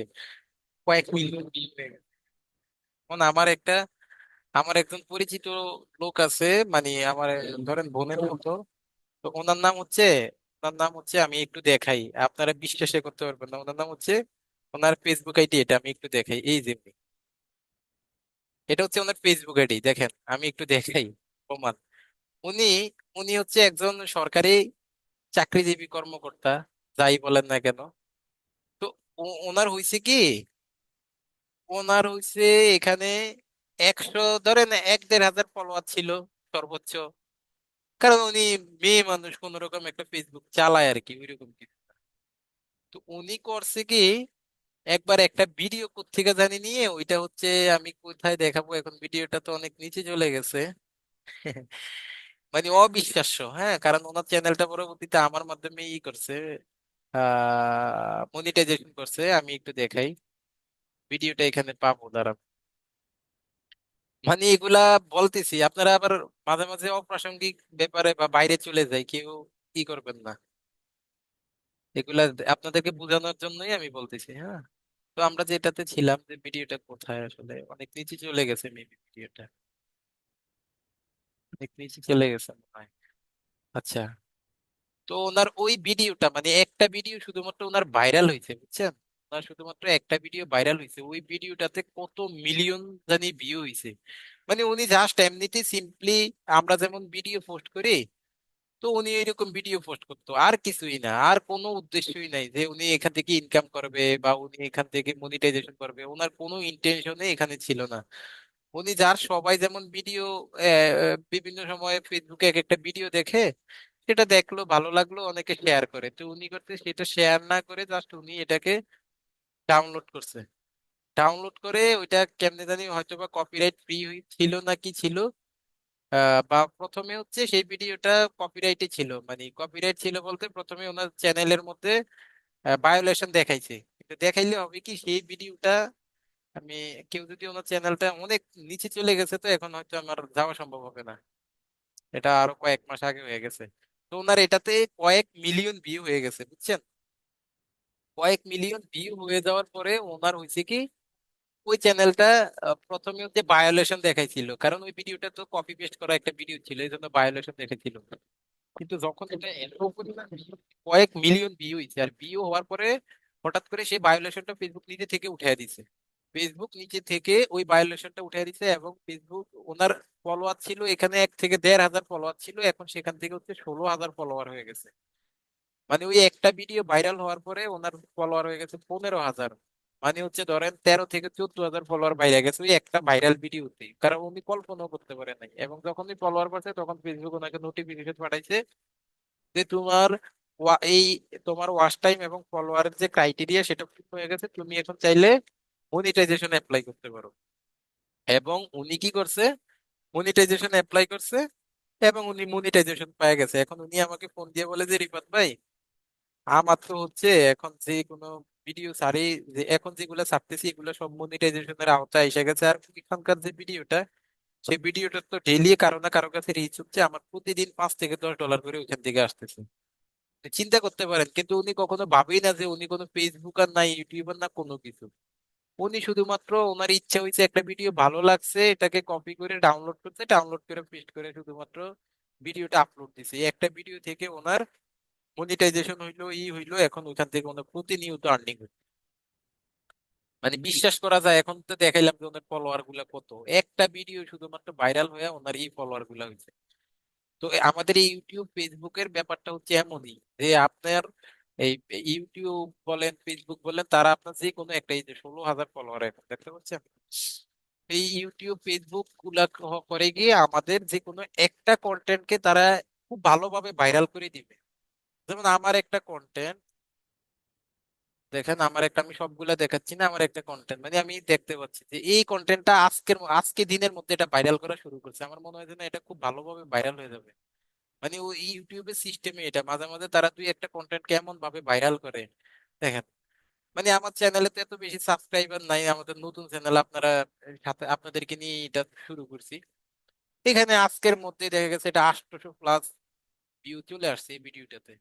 কয়েক মিলিয়ন ভিউ হয়ে গেছে। যেমন আমার একজন পরিচিত লোক আছে, মানে আমার ধরেন বোনের মতো, তো ওনার নাম হচ্ছে আমি একটু দেখাই, আপনারা বিশ্বাসই করতে পারবেন না। ওনার নাম হচ্ছে, ওনার ফেসবুক আইডি এটা, আমি একটু দেখাই, এই যে এটা হচ্ছে ওনার ফেসবুক আইডি, দেখেন আমি একটু দেখাই প্রমাণ। উনি উনি হচ্ছে একজন সরকারি চাকরিজীবী কর্মকর্তা, যাই বলেন না কেন। তো ওনার হয়েছে কি, ওনার হয়েছে এখানে 100, ধরেন 1-1.5 হাজার ফলোয়ার ছিল সর্বোচ্চ, কারণ উনি মেয়ে মানুষ, কোন রকম একটা ফেসবুক চালায় আর কি, ওইরকম কিছু। তো উনি করছে কি, একবার একটা ভিডিও কোত্থেকে জানি নিয়ে, ওইটা হচ্ছে, আমি কোথায় দেখাবো এখন, ভিডিওটা তো অনেক নিচে চলে গেছে। মানে অবিশ্বাস্য, হ্যাঁ, কারণ ওনার চ্যানেলটা পরবর্তীতে আমার মাধ্যমে করছে, মনিটাইজেশন করছে। আমি একটু দেখাই, ভিডিওটা এখানে পাবো, দাঁড়ান। মানে এগুলা বলতেছি, আপনারা আবার মাঝে মাঝে অপ্রাসঙ্গিক ব্যাপারে বা বাইরে চলে যায় কেউ, কি করবেন না, এগুলা আপনাদেরকে বোঝানোর জন্যই আমি বলতেছি। হ্যাঁ, তো আমরা যেটাতে ছিলাম, যে ভিডিওটা কোথায়, আসলে অনেক নিচে চলে গেছে, মেবি ভিডিওটা অনেক নিচে চলে গেছে মনে হয়। আচ্ছা, তো ওনার ওই ভিডিওটা, মানে একটা ভিডিও শুধুমাত্র ওনার ভাইরাল হয়েছে, বুঝছেন, ওনার শুধুমাত্র একটা ভিডিও ভাইরাল হয়েছে, ওই ভিডিওটাতে কত মিলিয়ন জানি ভিউ হয়েছে। মানে উনি জাস্ট এমনিতে সিম্পলি, আমরা যেমন ভিডিও পোস্ট করি, তো উনি এরকম ভিডিও পোস্ট করতো, আর কিছুই না, আর কোনো উদ্দেশ্যই নাই যে উনি এখান থেকে ইনকাম করবে বা উনি এখান থেকে মনিটাইজেশন করবে, ওনার কোনো ইন্টেনশনে এখানে ছিল না। উনি যার, সবাই যেমন ভিডিও বিভিন্ন সময় ফেসবুকে এক একটা ভিডিও দেখে, সেটা দেখলো ভালো লাগলো, অনেকে শেয়ার করে, তো উনি করতে সেটা শেয়ার না করে জাস্ট উনি এটাকে ডাউনলোড করছে। ডাউনলোড করে ওইটা কেমনে জানি, হয়তো বা কপিরাইট ফ্রি ছিল না কি ছিল, বা প্রথমে হচ্ছে সেই ভিডিওটা কপিরাইটে ছিল, মানে কপিরাইট ছিল বলতে প্রথমে ওনার চ্যানেলের মধ্যে ভায়োলেশন দেখাইছে। কিন্তু দেখাইলে হবে কি, সেই ভিডিওটা আমি, কেউ যদি ওনার চ্যানেলটা অনেক নিচে চলে গেছে, তো এখন হয়তো আমার যাওয়া সম্ভব হবে না, এটা আরো কয়েক মাস আগে হয়ে গেছে। তো ওনার এটাতে কয়েক মিলিয়ন ভিউ হয়ে গেছে, বুঝছেন, কয়েক মিলিয়ন ভিউ হয়ে যাওয়ার পরে ওনার হয়েছে কি, ওই চ্যানেলটা প্রথমে হচ্ছে ভায়োলেশন দেখাইছিল, কারণ ওই ভিডিওটা তো কপি পেস্ট করা একটা ভিডিও ছিল, এই জন্য ভায়োলেশন দেখাইছিল। কিন্তু যখন এটা এত পরিমাণ কয়েক মিলিয়ন ভিউ হয়েছে, আর ভিউ হওয়ার পরে হঠাৎ করে সেই ভায়োলেশনটা ফেসবুক নিজে থেকে উঠিয়ে দিছে। ফেসবুক নিচে থেকে ওই ভায়োলেশনটা উঠিয়ে দিছে, এবং ফেসবুক, ওনার ফলোয়ার ছিল এখানে 1 থেকে 1.5 হাজার ফলোয়ার ছিল, এখন সেখান থেকে হচ্ছে 16 হাজার ফলোয়ার হয়ে গেছে। মানে ওই একটা ভিডিও ভাইরাল হওয়ার পরে ওনার ফলোয়ার হয়ে গেছে 15 হাজার। মানে হচ্ছে ধরেন 13 থেকে 14 হাজার ফলোয়ার বাইরে গেছে ওই একটা ভাইরাল ভিডিওতে, কারণ উনি কল্পনাও করতে পারে নাই। এবং যখন উনি ফলোয়ার পাচ্ছে, তখন ফেসবুক ওনাকে নোটিফিকেশন পাঠাইছে যে এই তোমার ওয়াচ টাইম এবং ফলোয়ারের যে ক্রাইটেরিয়া সেটা পূর্ণ হয়ে গেছে, তুমি এখন চাইলে মনিটাইজেশন অ্যাপ্লাই করতে পারো। এবং উনি কি করছে, মনিটাইজেশন অ্যাপ্লাই করছে, এবং উনি মনিটাইজেশন পেয়ে গেছে। এখন উনি আমাকে ফোন দিয়ে বলে যে, রিফাত ভাই, আমার তো হচ্ছে এখন যে কোনো ভিডিও ছাড়ি, যে এখন যেগুলো ছাড়তেছি এগুলো সব মনিটাইজেশনের আওতায় এসে গেছে, আর এখানকার যে ভিডিওটা, সেই ভিডিওটা তো ডেইলি কারো না কারো কাছে রিচ হচ্ছে, আমার প্রতিদিন $5 থেকে $10 করে ওইখান থেকে আসতেছে। চিন্তা করতে পারেন, কিন্তু উনি কখনো ভাবেই না যে উনি কোনো ফেসবুকার না, ইউটিউবার না, কোনো কিছু। উনি শুধুমাত্র ওনার ইচ্ছা হয়েছে, একটা ভিডিও ভালো লাগছে, এটাকে কপি করে ডাউনলোড করতে, ডাউনলোড করে পেস্ট করে শুধুমাত্র ভিডিওটা আপলোড দিছে। এই একটা ভিডিও থেকে ওনার মনিটাইজেশন হইলো, হইলো, এখন ওইখান থেকে ওনার প্রতিনিয়ত আর্নিং হচ্ছে। মানে বিশ্বাস করা যায়। এখন তো দেখাইলাম যে ওনার ফলোয়ার গুলা কত, একটা ভিডিও শুধুমাত্র ভাইরাল হয়ে ওনার এই ফলোয়ার গুলা হয়েছে। তো আমাদের এই ইউটিউব ফেসবুকের ব্যাপারটা হচ্ছে এমনই যে আপনার এই ইউটিউব বলেন ফেসবুক বলেন, তারা আপনার যে কোনো একটা, এই যে 16,000 ফলোয়ার এখন দেখতে পাচ্ছেন, এই ইউটিউব ফেসবুক গুলা করে গিয়ে আমাদের যে কোনো একটা কন্টেন্টকে তারা খুব ভালোভাবে ভাইরাল করে দিবে। যেমন আমার একটা কন্টেন্ট দেখেন, আমার একটা, আমি সবগুলা দেখাচ্ছি না, আমার একটা কন্টেন্ট মানে আমি দেখতে পাচ্ছি যে এই কন্টেন্টটা আজকে দিনের মধ্যে এটা ভাইরাল করা শুরু করছে। আমার মনে হয় যে না, এটা খুব ভালোভাবে ভাইরাল হয়ে যাবে। মানে ওই ইউটিউবের সিস্টেমে এটা মাঝে মাঝে তারা দুই একটা কন্টেন্ট কেমন ভাবে ভাইরাল করে দেখেন। মানে আমার চ্যানেলে তো এত বেশি সাবস্ক্রাইবার নাই, আমাদের নতুন চ্যানেল, আপনারা সাথে আপনাদেরকে নিয়ে এটা শুরু করছি। এখানে আজকের মধ্যে দেখা গেছে এটা 800+ ভিউ চলে আসছে এই ভিডিওটাতে।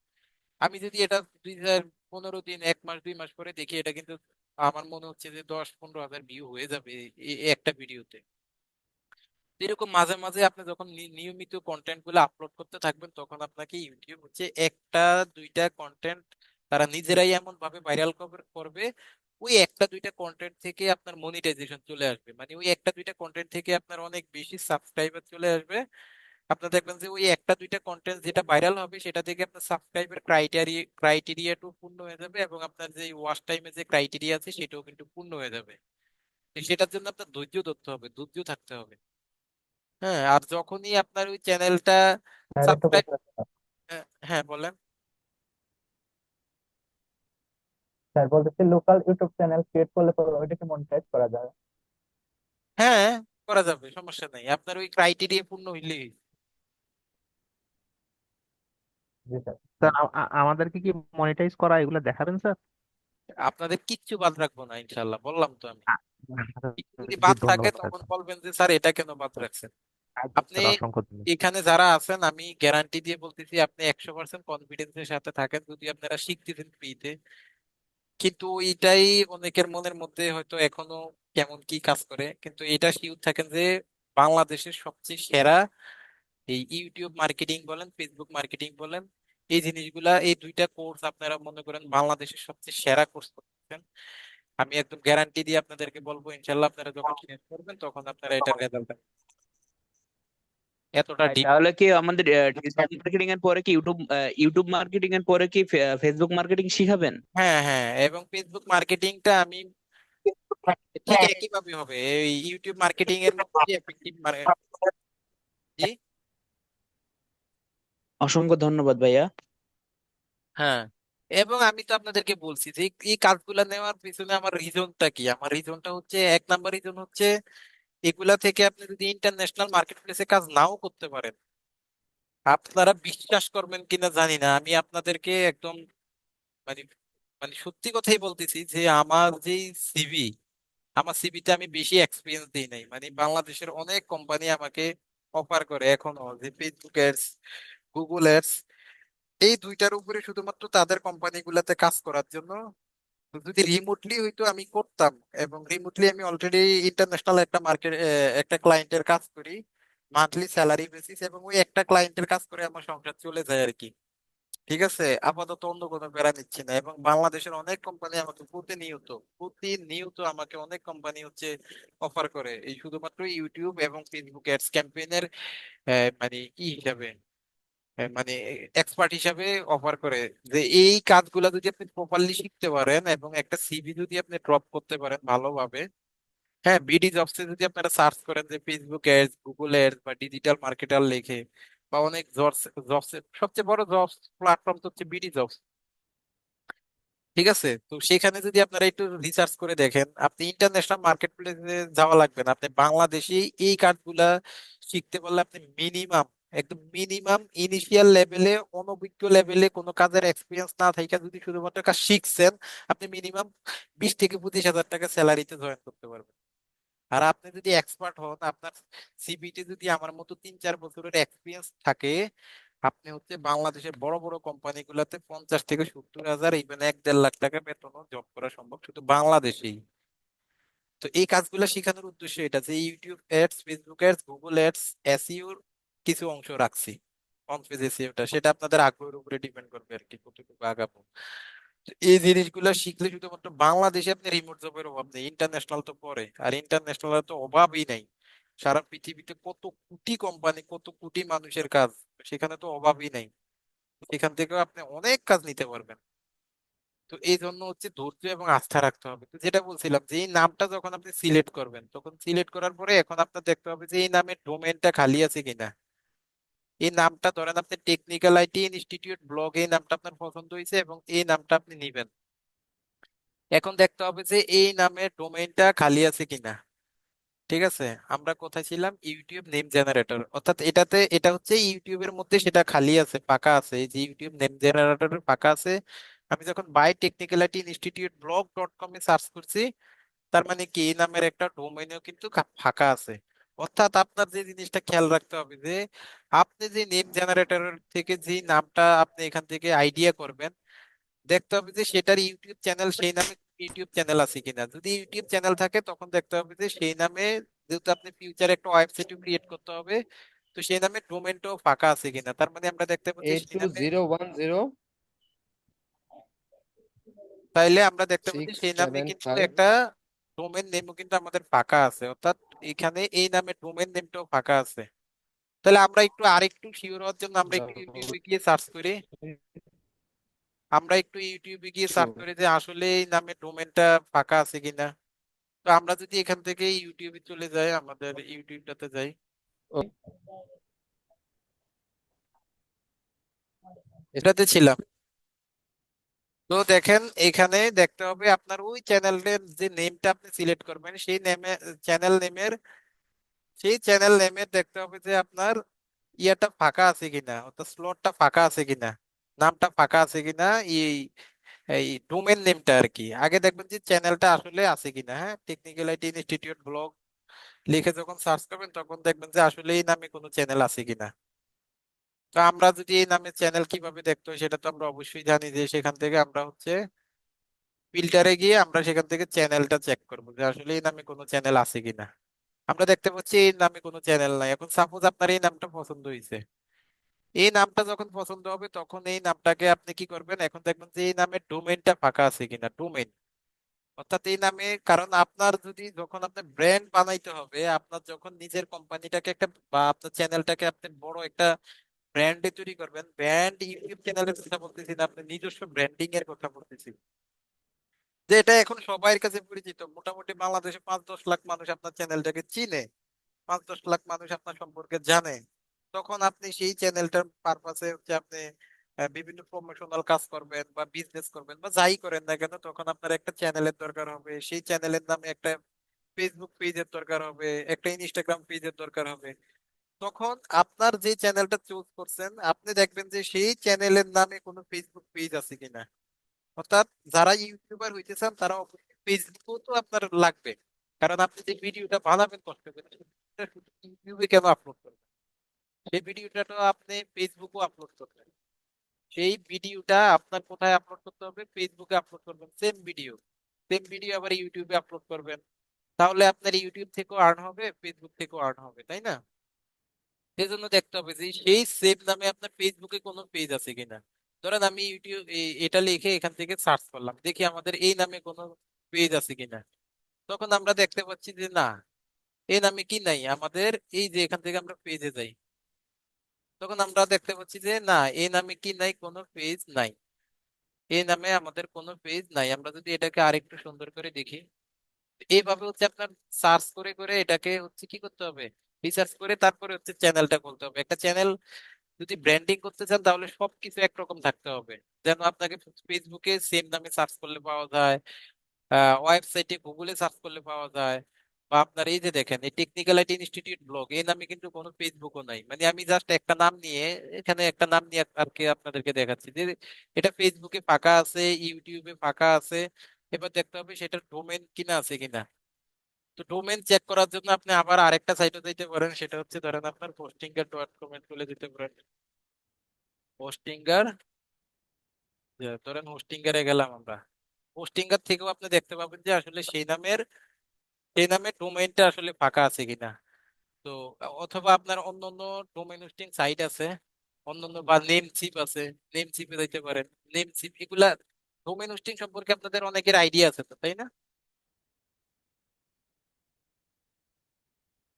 আমি যদি এটা 2015 দিন, 1 মাস 2 মাস পরে দেখি, এটা কিন্তু আমার মনে হচ্ছে যে 10-15 হাজার ভিউ হয়ে যাবে এই একটা ভিডিওতে। তো এরকম মাঝে মাঝে আপনি যখন নিয়মিত কন্টেন্ট গুলো আপলোড করতে থাকবেন, তখন আপনাকে ইউটিউব হচ্ছে একটা দুইটা কন্টেন্ট তারা নিজেরাই এমন ভাবে ভাইরাল করবে, ওই একটা দুইটা কন্টেন্ট থেকে আপনার মনিটাইজেশন চলে আসবে। মানে ওই একটা দুইটা কন্টেন্ট থেকে আপনার অনেক বেশি সাবস্ক্রাইবার চলে আসবে। আপনার দেখবেন যে ওই একটা দুইটা কন্টেন্ট যেটা ভাইরাল হবে, সেটা থেকে আপনার সাবস্ক্রাইবার ক্রাইটেরিয়াটাও পূর্ণ হয়ে যাবে, এবং আপনার যে ওয়াচ টাইমের যে ক্রাইটেরিয়া আছে সেটাও কিন্তু পূর্ণ হয়ে যাবে। তো সেটার জন্য আপনার ধৈর্য ধরতে হবে, ধৈর্য থাকতে হবে। হ্যাঁ, আর যখনই আপনার ওই চ্যানেলটা স্যার একটা সাবস্ক্রাইব, কথা আছে। হ্যাঁ বলেন। স্যার বলতেছে লোকাল ইউটিউব চ্যানেল ক্রিয়েট করলে পরে ওইটা কি মনিটাইজ করা যায়? হ্যাঁ, করা যাবে, সমস্যা নেই, আপনার ওই ক্রাইটেরিয়া পূর্ণ হইলেই হইছে। জি স্যার। স্যার আমাদেরকে কি মনিটাইজ করা এগুলো দেখাবেন স্যার? আপনাদের কিচ্ছু বাদ রাখবো না ইনশাল্লাহ, বললাম তো আমি। কিছু যদি জি বাদ থাকে ধন্যবাদ স্যার। তখন বলবেন যে স্যার এটা কেন বাদ রাখছেন। আচ্ছা, আপনি স্যার অসংখ্য ধন্যবাদ। এখানে যারা আছেন, আমি গ্যারান্টি দিয়ে বলতেছি, আপনি 100% কনফিডেন্সের সাথে থাকেন যদি আপনারা শিখতেছেন ফ্রিতে। কিন্তু এইটাই অনেকের মনের মধ্যে হয়তো এখনো কেমন কি কাজ করে, কিন্তু এটা শিওর থাকেন যে বাংলাদেশের সবচেয়ে সেরা এই ইউটিউব মার্কেটিং বলেন ফেসবুক মার্কেটিং বলেন, এই জিনিসগুলা, এই দুইটা কোর্স আপনারা মনে করেন বাংলাদেশের সবচেয়ে সেরা কোর্স করতেছেন। আমি একদম গ্যারান্টি দিয়ে আপনাদেরকে বলবো, ইনশাল্লাহ আপনারা যখন শেষ করবেন তখন আপনারা এটার রেজাল্ট এতটা ভাই ডিপ। তাহলে কি আমাদের ডিজিটাল মার্কেটিং এর পরে কি ইউটিউব মার্কেটিং এর পরে কি ফেসবুক মার্কেটিং শিখাবেন? হ্যাঁ হ্যাঁ, এবং ফেসবুক মার্কেটিংটা আমি ঠিক একই ভাবে হবে, এই ইউটিউব মার্কেটিং এর মতো এফেক্টিভ মানে। জি। অসংখ্য ধন্যবাদ ভাইয়া। হ্যাঁ, এবং আমি তো আপনাদেরকে বলছি যে এই কাজগুলা নেওয়ার পিছনে আমার রিজনটা কি। আমার রিজনটা হচ্ছে, 1 নাম্বার রিজন হচ্ছে, এগুলা থেকে আপনি যদি ইন্টারন্যাশনাল মার্কেট প্লেসে কাজ নাও করতে পারেন, আপনারা বিশ্বাস করবেন কিনা জানি না, আমি আপনাদেরকে একদম মানে মানে সত্যি কথাই বলতেছি যে আমার সিভিতে আমি বেশি এক্সপিরিয়েন্স দিই নাই। মানে বাংলাদেশের অনেক কোম্পানি আমাকে অফার করে এখনো, যে ফেসবুক এডস, গুগল এডস, এই দুইটার উপরে শুধুমাত্র তাদের কোম্পানিগুলোতে কাজ করার জন্য। তো যদি রিমোটলি হইতো আমি করতাম, এবং রিমোটলি আমি অলরেডি ইন্টারন্যাশনাল একটা মার্কেট, একটা ক্লায়েন্টের কাজ করি মান্থলি স্যালারি বেসিস, এবং ওই একটা ক্লায়েন্টের কাজ করে আমার সংসার চলে যায় আর কি। ঠিক আছে, আপাতত অন্য কোনো প্যারা নিচ্ছি না। এবং বাংলাদেশের অনেক কোম্পানি আমাকে প্রতিনিয়ত প্রতিনিয়ত আমাকে অনেক কোম্পানি হচ্ছে অফার করে, এই শুধুমাত্র ইউটিউব এবং ফেসবুক অ্যাডস ক্যাম্পেইনের মানে কি হিসাবে, মানে এক্সপার্ট হিসাবে অফার করে। যে এই কাজগুলো যদি আপনি প্রপারলি শিখতে পারেন এবং একটা সিভি যদি আপনি ড্রপ করতে পারেন ভালোভাবে, হ্যাঁ, বিডি জবসে যদি আপনারা সার্চ করেন যে ফেসবুক এডস, গুগল এডস বা ডিজিটাল মার্কেটার লেখে, বা অনেক জবস, সবচেয়ে বড় জবস প্ল্যাটফর্ম তো হচ্ছে বিডি জবস। ঠিক আছে, তো সেখানে যদি আপনারা একটু রিসার্চ করে দেখেন, আপনি ইন্টারন্যাশনাল মার্কেট প্লেসে যাওয়া লাগবে না, আপনি বাংলাদেশে এই কাজগুলা শিখতে পারলে আপনি মিনিমাম, একদম মিনিমাম ইনিশিয়াল লেভেলে, অনভিজ্ঞ লেভেলে, কোনো কাজের এক্সপিরিয়েন্স না থেকে যদি শুধুমাত্র কাজ শিখছেন, আপনি মিনিমাম 20 থেকে 25 হাজার টাকা স্যালারিতে জয়েন করতে পারবেন। আর আপনি যদি এক্সপার্ট হন, আপনার সিভিতে যদি আমার মতো 3-4 বছরের এক্সপিরিয়েন্স থাকে, আপনি হচ্ছে বাংলাদেশের বড় বড় কোম্পানিগুলোতে 50 থেকে 70 হাজার, ইভেন 1-1.5 লাখ টাকা বেতনও জব করা সম্ভব শুধু বাংলাদেশেই। তো এই কাজগুলো শেখানোর উদ্দেশ্য এটা যে YouTube ads, Facebook ads, Google ads, এসইওর কিছু অংশ রাখছি, অন পেজ এসইওটা, সেটা আপনাদের আগ্রহের উপরে ডিপেন্ড করবে আর কি কতটুকু আগাবো। এই জিনিসগুলো শিখলে শুধুমাত্র বাংলাদেশে আপনি রিমোট জবের অভাব নেই, ইন্টারন্যাশনাল তো পরে, আর ইন্টারন্যাশনাল তো অভাবই নাই। সারা পৃথিবীতে কত কোটি কোম্পানি, কত কোটি মানুষের কাজ, সেখানে তো অভাবই নাই। সেখান থেকেও আপনি অনেক কাজ নিতে পারবেন। তো এই জন্য হচ্ছে ধৈর্য এবং আস্থা রাখতে হবে। তো যেটা বলছিলাম যে এই নামটা যখন আপনি সিলেক্ট করবেন, তখন সিলেক্ট করার পরে এখন আপনার দেখতে হবে যে এই নামের ডোমেনটা খালি আছে কিনা। এই নামটা ধরেন আপনি টেকনিক্যাল আইটি ইনস্টিটিউট ব্লগ, এই নামটা আপনার পছন্দ হয়েছে এবং এই নামটা আপনি নিবেন। এখন দেখতে হবে যে এই নামের ডোমেইনটা খালি আছে কিনা। ঠিক আছে, আমরা কোথায় ছিলাম, ইউটিউব নেম জেনারেটর, অর্থাৎ এটা হচ্ছে ইউটিউবের মধ্যে সেটা খালি আছে, ফাঁকা আছে, এই যে ইউটিউব নেম জেনারেটর ফাঁকা আছে। আমি যখন by technicality institute blog dot com এ সার্চ করছি, তার মানে কি এই নামের একটা ডোমেইনও কিন্তু ফাঁকা আছে। অর্থাৎ আপনার যে জিনিসটা খেয়াল রাখতে হবে যে আপনি যে নেম জেনারেটর থেকে যে নামটা আপনি এখান থেকে আইডিয়া করবেন, দেখতে হবে যে সেটার ইউটিউব চ্যানেল সেই নামে ইউটিউব চ্যানেল আছে কিনা। যদি ইউটিউব চ্যানেল থাকে তখন দেখতে হবে যে সেই নামে, যেহেতু আপনি ফিউচারে একটা ওয়েবসাইট ক্রিয়েট করতে হবে, তো সেই নামে ডোমেনটাও ফাঁকা আছে কিনা। তার মানে আমরা দেখতে পাচ্ছি এইট সেই টু নামে, জিরো ওয়ান জিরো তাইলে আমরা দেখতে পাচ্ছি সিক্স সেই নামে সেভেন কিন্তু ফাইভ একটা ডোমেন নেমও কিন্তু আমাদের ফাঁকা আছে, অর্থাৎ এখানে এই নামে ডোমেন নেমটাও ফাঁকা আছে। তাহলে আমরা একটু আরেকটু শিওর হওয়ার জন্য আমরা একটু ইউটিউবে গিয়ে সার্চ করি। আমরা একটু ইউটিউবে গিয়ে সার্চ করি যে আসলে এই নামে ডোমেনটা ফাঁকা আছে কিনা। তো আমরা যদি এখান থেকে ইউটিউবে চলে যাই, আমাদের ইউটিউবটাতে যাই, এটাতে ছিলাম। তো দেখেন এখানে দেখতে হবে আপনার ওই চ্যানেলের যে নেমটা আপনি সিলেক্ট করবেন, সেই নেমে চ্যানেল নেমের সেই চ্যানেল নেমের দেখতে হবে যে আপনার ইয়াটা ফাঁকা আছে কিনা, অর্থাৎ স্লটটা ফাঁকা আছে কিনা, নামটা ফাঁকা আছে কিনা, এই এই ডোমেন নেমটা আর কি। আগে দেখবেন যে চ্যানেলটা আসলে আছে কিনা। হ্যাঁ, টেকনিক্যাল আইটি ইনস্টিটিউট ব্লগ লিখে যখন সার্চ করবেন তখন দেখবেন যে আসলে এই নামে কোনো চ্যানেল আছে কিনা। তো আমরা যদি এই নামে চ্যানেল কিভাবে দেখতে হয় সেটা তো আমরা অবশ্যই জানি, যে সেখান থেকে আমরা হচ্ছে ফিল্টারে গিয়ে আমরা সেখান থেকে চ্যানেলটা চেক করবো যে আসলে এই নামে কোনো চ্যানেল আছে কিনা। আমরা দেখতে পাচ্ছি এই নামে কোনো চ্যানেল নাই। এখন সাপোজ আপনার এই নামটা পছন্দ হয়েছে, এই নামটা যখন পছন্দ হবে তখন এই নামটাকে আপনি কি করবেন, এখন দেখবেন যে এই নামের ডোমেইনটা ফাঁকা আছে কিনা, ডোমেইন। অর্থাৎ এই নামে, কারণ আপনার যদি যখন আপনার ব্র্যান্ড বানাইতে হবে, আপনার যখন নিজের কোম্পানিটাকে একটা বা আপনার চ্যানেলটাকে আপনি বড় একটা ব্র্যান্ডে তৈরি করবেন, ব্র্যান্ড ইউটিউব চ্যানেলের কথা বলতেছি না, আপনি নিজস্ব ব্র্যান্ডিং এর কথা বলতেছি, যে এটা এখন সবার কাছে পরিচিত, মোটামুটি বাংলাদেশে 5-10 লাখ মানুষ আপনার চ্যানেলটাকে চিনে, 5-10 লাখ মানুষ আপনার সম্পর্কে জানে। তখন আপনি সেই চ্যানেলটার পারপাসে হচ্ছে আপনি বিভিন্ন প্রমোশনাল কাজ করবেন বা বিজনেস করবেন বা যাই করেন না কেন, তখন আপনার একটা চ্যানেলের দরকার হবে, সেই চ্যানেলের নামে একটা ফেসবুক পেজের দরকার হবে, একটা ইনস্টাগ্রাম পেজের দরকার হবে। তখন আপনার যে চ্যানেলটা চুজ করছেন, আপনি দেখবেন যে সেই চ্যানেলের নামে কোনো ফেসবুক পেজ আছে কিনা। অর্থাৎ যারা ইউটিউবার হইতে চান তারা অবশ্যই ফেসবুকও তো আপনার লাগবে, কারণ আপনি যে ভিডিওটা বানাবেন কষ্ট করে, সেটা শুধু ইউটিউবে কেন আপলোড করবেন, সেই ভিডিওটা তো আপনি ফেসবুকও আপলোড করবেন। সেই ভিডিওটা আপনার কোথায় আপলোড করতে হবে, ফেসবুকে আপলোড করবেন, সেম ভিডিও, সেম ভিডিও আবার ইউটিউবে আপলোড করবেন। তাহলে আপনার ইউটিউব থেকেও আর্ন হবে, ফেসবুক থেকেও আর্ন হবে, তাই না? সেই জন্য দেখতে হবে যে সেই সেম নামে আপনার ফেসবুকে কোনো পেজ আছে কিনা। ধরেন আমি ইউটিউব এটা লিখে এখান থেকে সার্চ করলাম, দেখি আমাদের এই নামে কোনো পেজ আছে কিনা। তখন আমরা দেখতে পাচ্ছি যে না, এই নামে কি নাই আমাদের, এই যে এখান থেকে আমরা পেজে যাই, তখন আমরা দেখতে পাচ্ছি যে না, এই নামে কি নাই, কোনো পেজ নাই, এই নামে আমাদের কোনো পেজ নাই। আমরা যদি এটাকে আরেকটু সুন্দর করে দেখি, এইভাবে হচ্ছে আপনার সার্চ করে করে এটাকে হচ্ছে কি করতে হবে, রিসার্চ করে তারপরে হচ্ছে চ্যানেলটা খুলতে হবে। একটা চ্যানেল যদি ব্র্যান্ডিং করতে চান তাহলে সবকিছু একরকম থাকতে হবে, যেন আপনাকে ফেসবুকে সেম নামে সার্চ করলে পাওয়া যায়, ওয়েবসাইটে গুগলে সার্চ করলে পাওয়া যায়, বা আপনার এই যে দেখেন এই টেকনিক্যাল আইটি ইনস্টিটিউট ব্লগ, এই নামে কিন্তু কোনো ফেসবুকও নাই। মানে আমি জাস্ট একটা নাম নিয়ে, এখানে একটা নাম নিয়ে আর কি আপনাদেরকে দেখাচ্ছি যে এটা ফেসবুকে ফাঁকা আছে, ইউটিউবে ফাঁকা আছে। এবার দেখতে হবে সেটার ডোমেন কিনা আছে কিনা। তো ডোমেন চেক করার জন্য আপনি আবার আরেকটা সাইটে যাইতে পারেন, সেটা হচ্ছে ধরেন আপনার হোস্টিঙ্গার ডট কম খুলে দিতে পারেন। হোস্টিঙ্গার, ধরেন হোস্টিঙ্গারে গেলাম আমরা, হোস্টিঙ্গার থেকেও আপনি দেখতে পাবেন যে আসলে সেই নামে ডোমেইনটা আসলে ফাঁকা আছে কিনা। তো অথবা আপনার অন্য অন্য ডোমেইন হোস্টিং সাইট আছে, অন্য অন্য বা নেম চিপ আছে, নেম চিপে দিতে পারেন। নেম চিপ এগুলা ডোমেন হোস্টিং সম্পর্কে আপনাদের অনেকের আইডিয়া আছে তো, তাই না?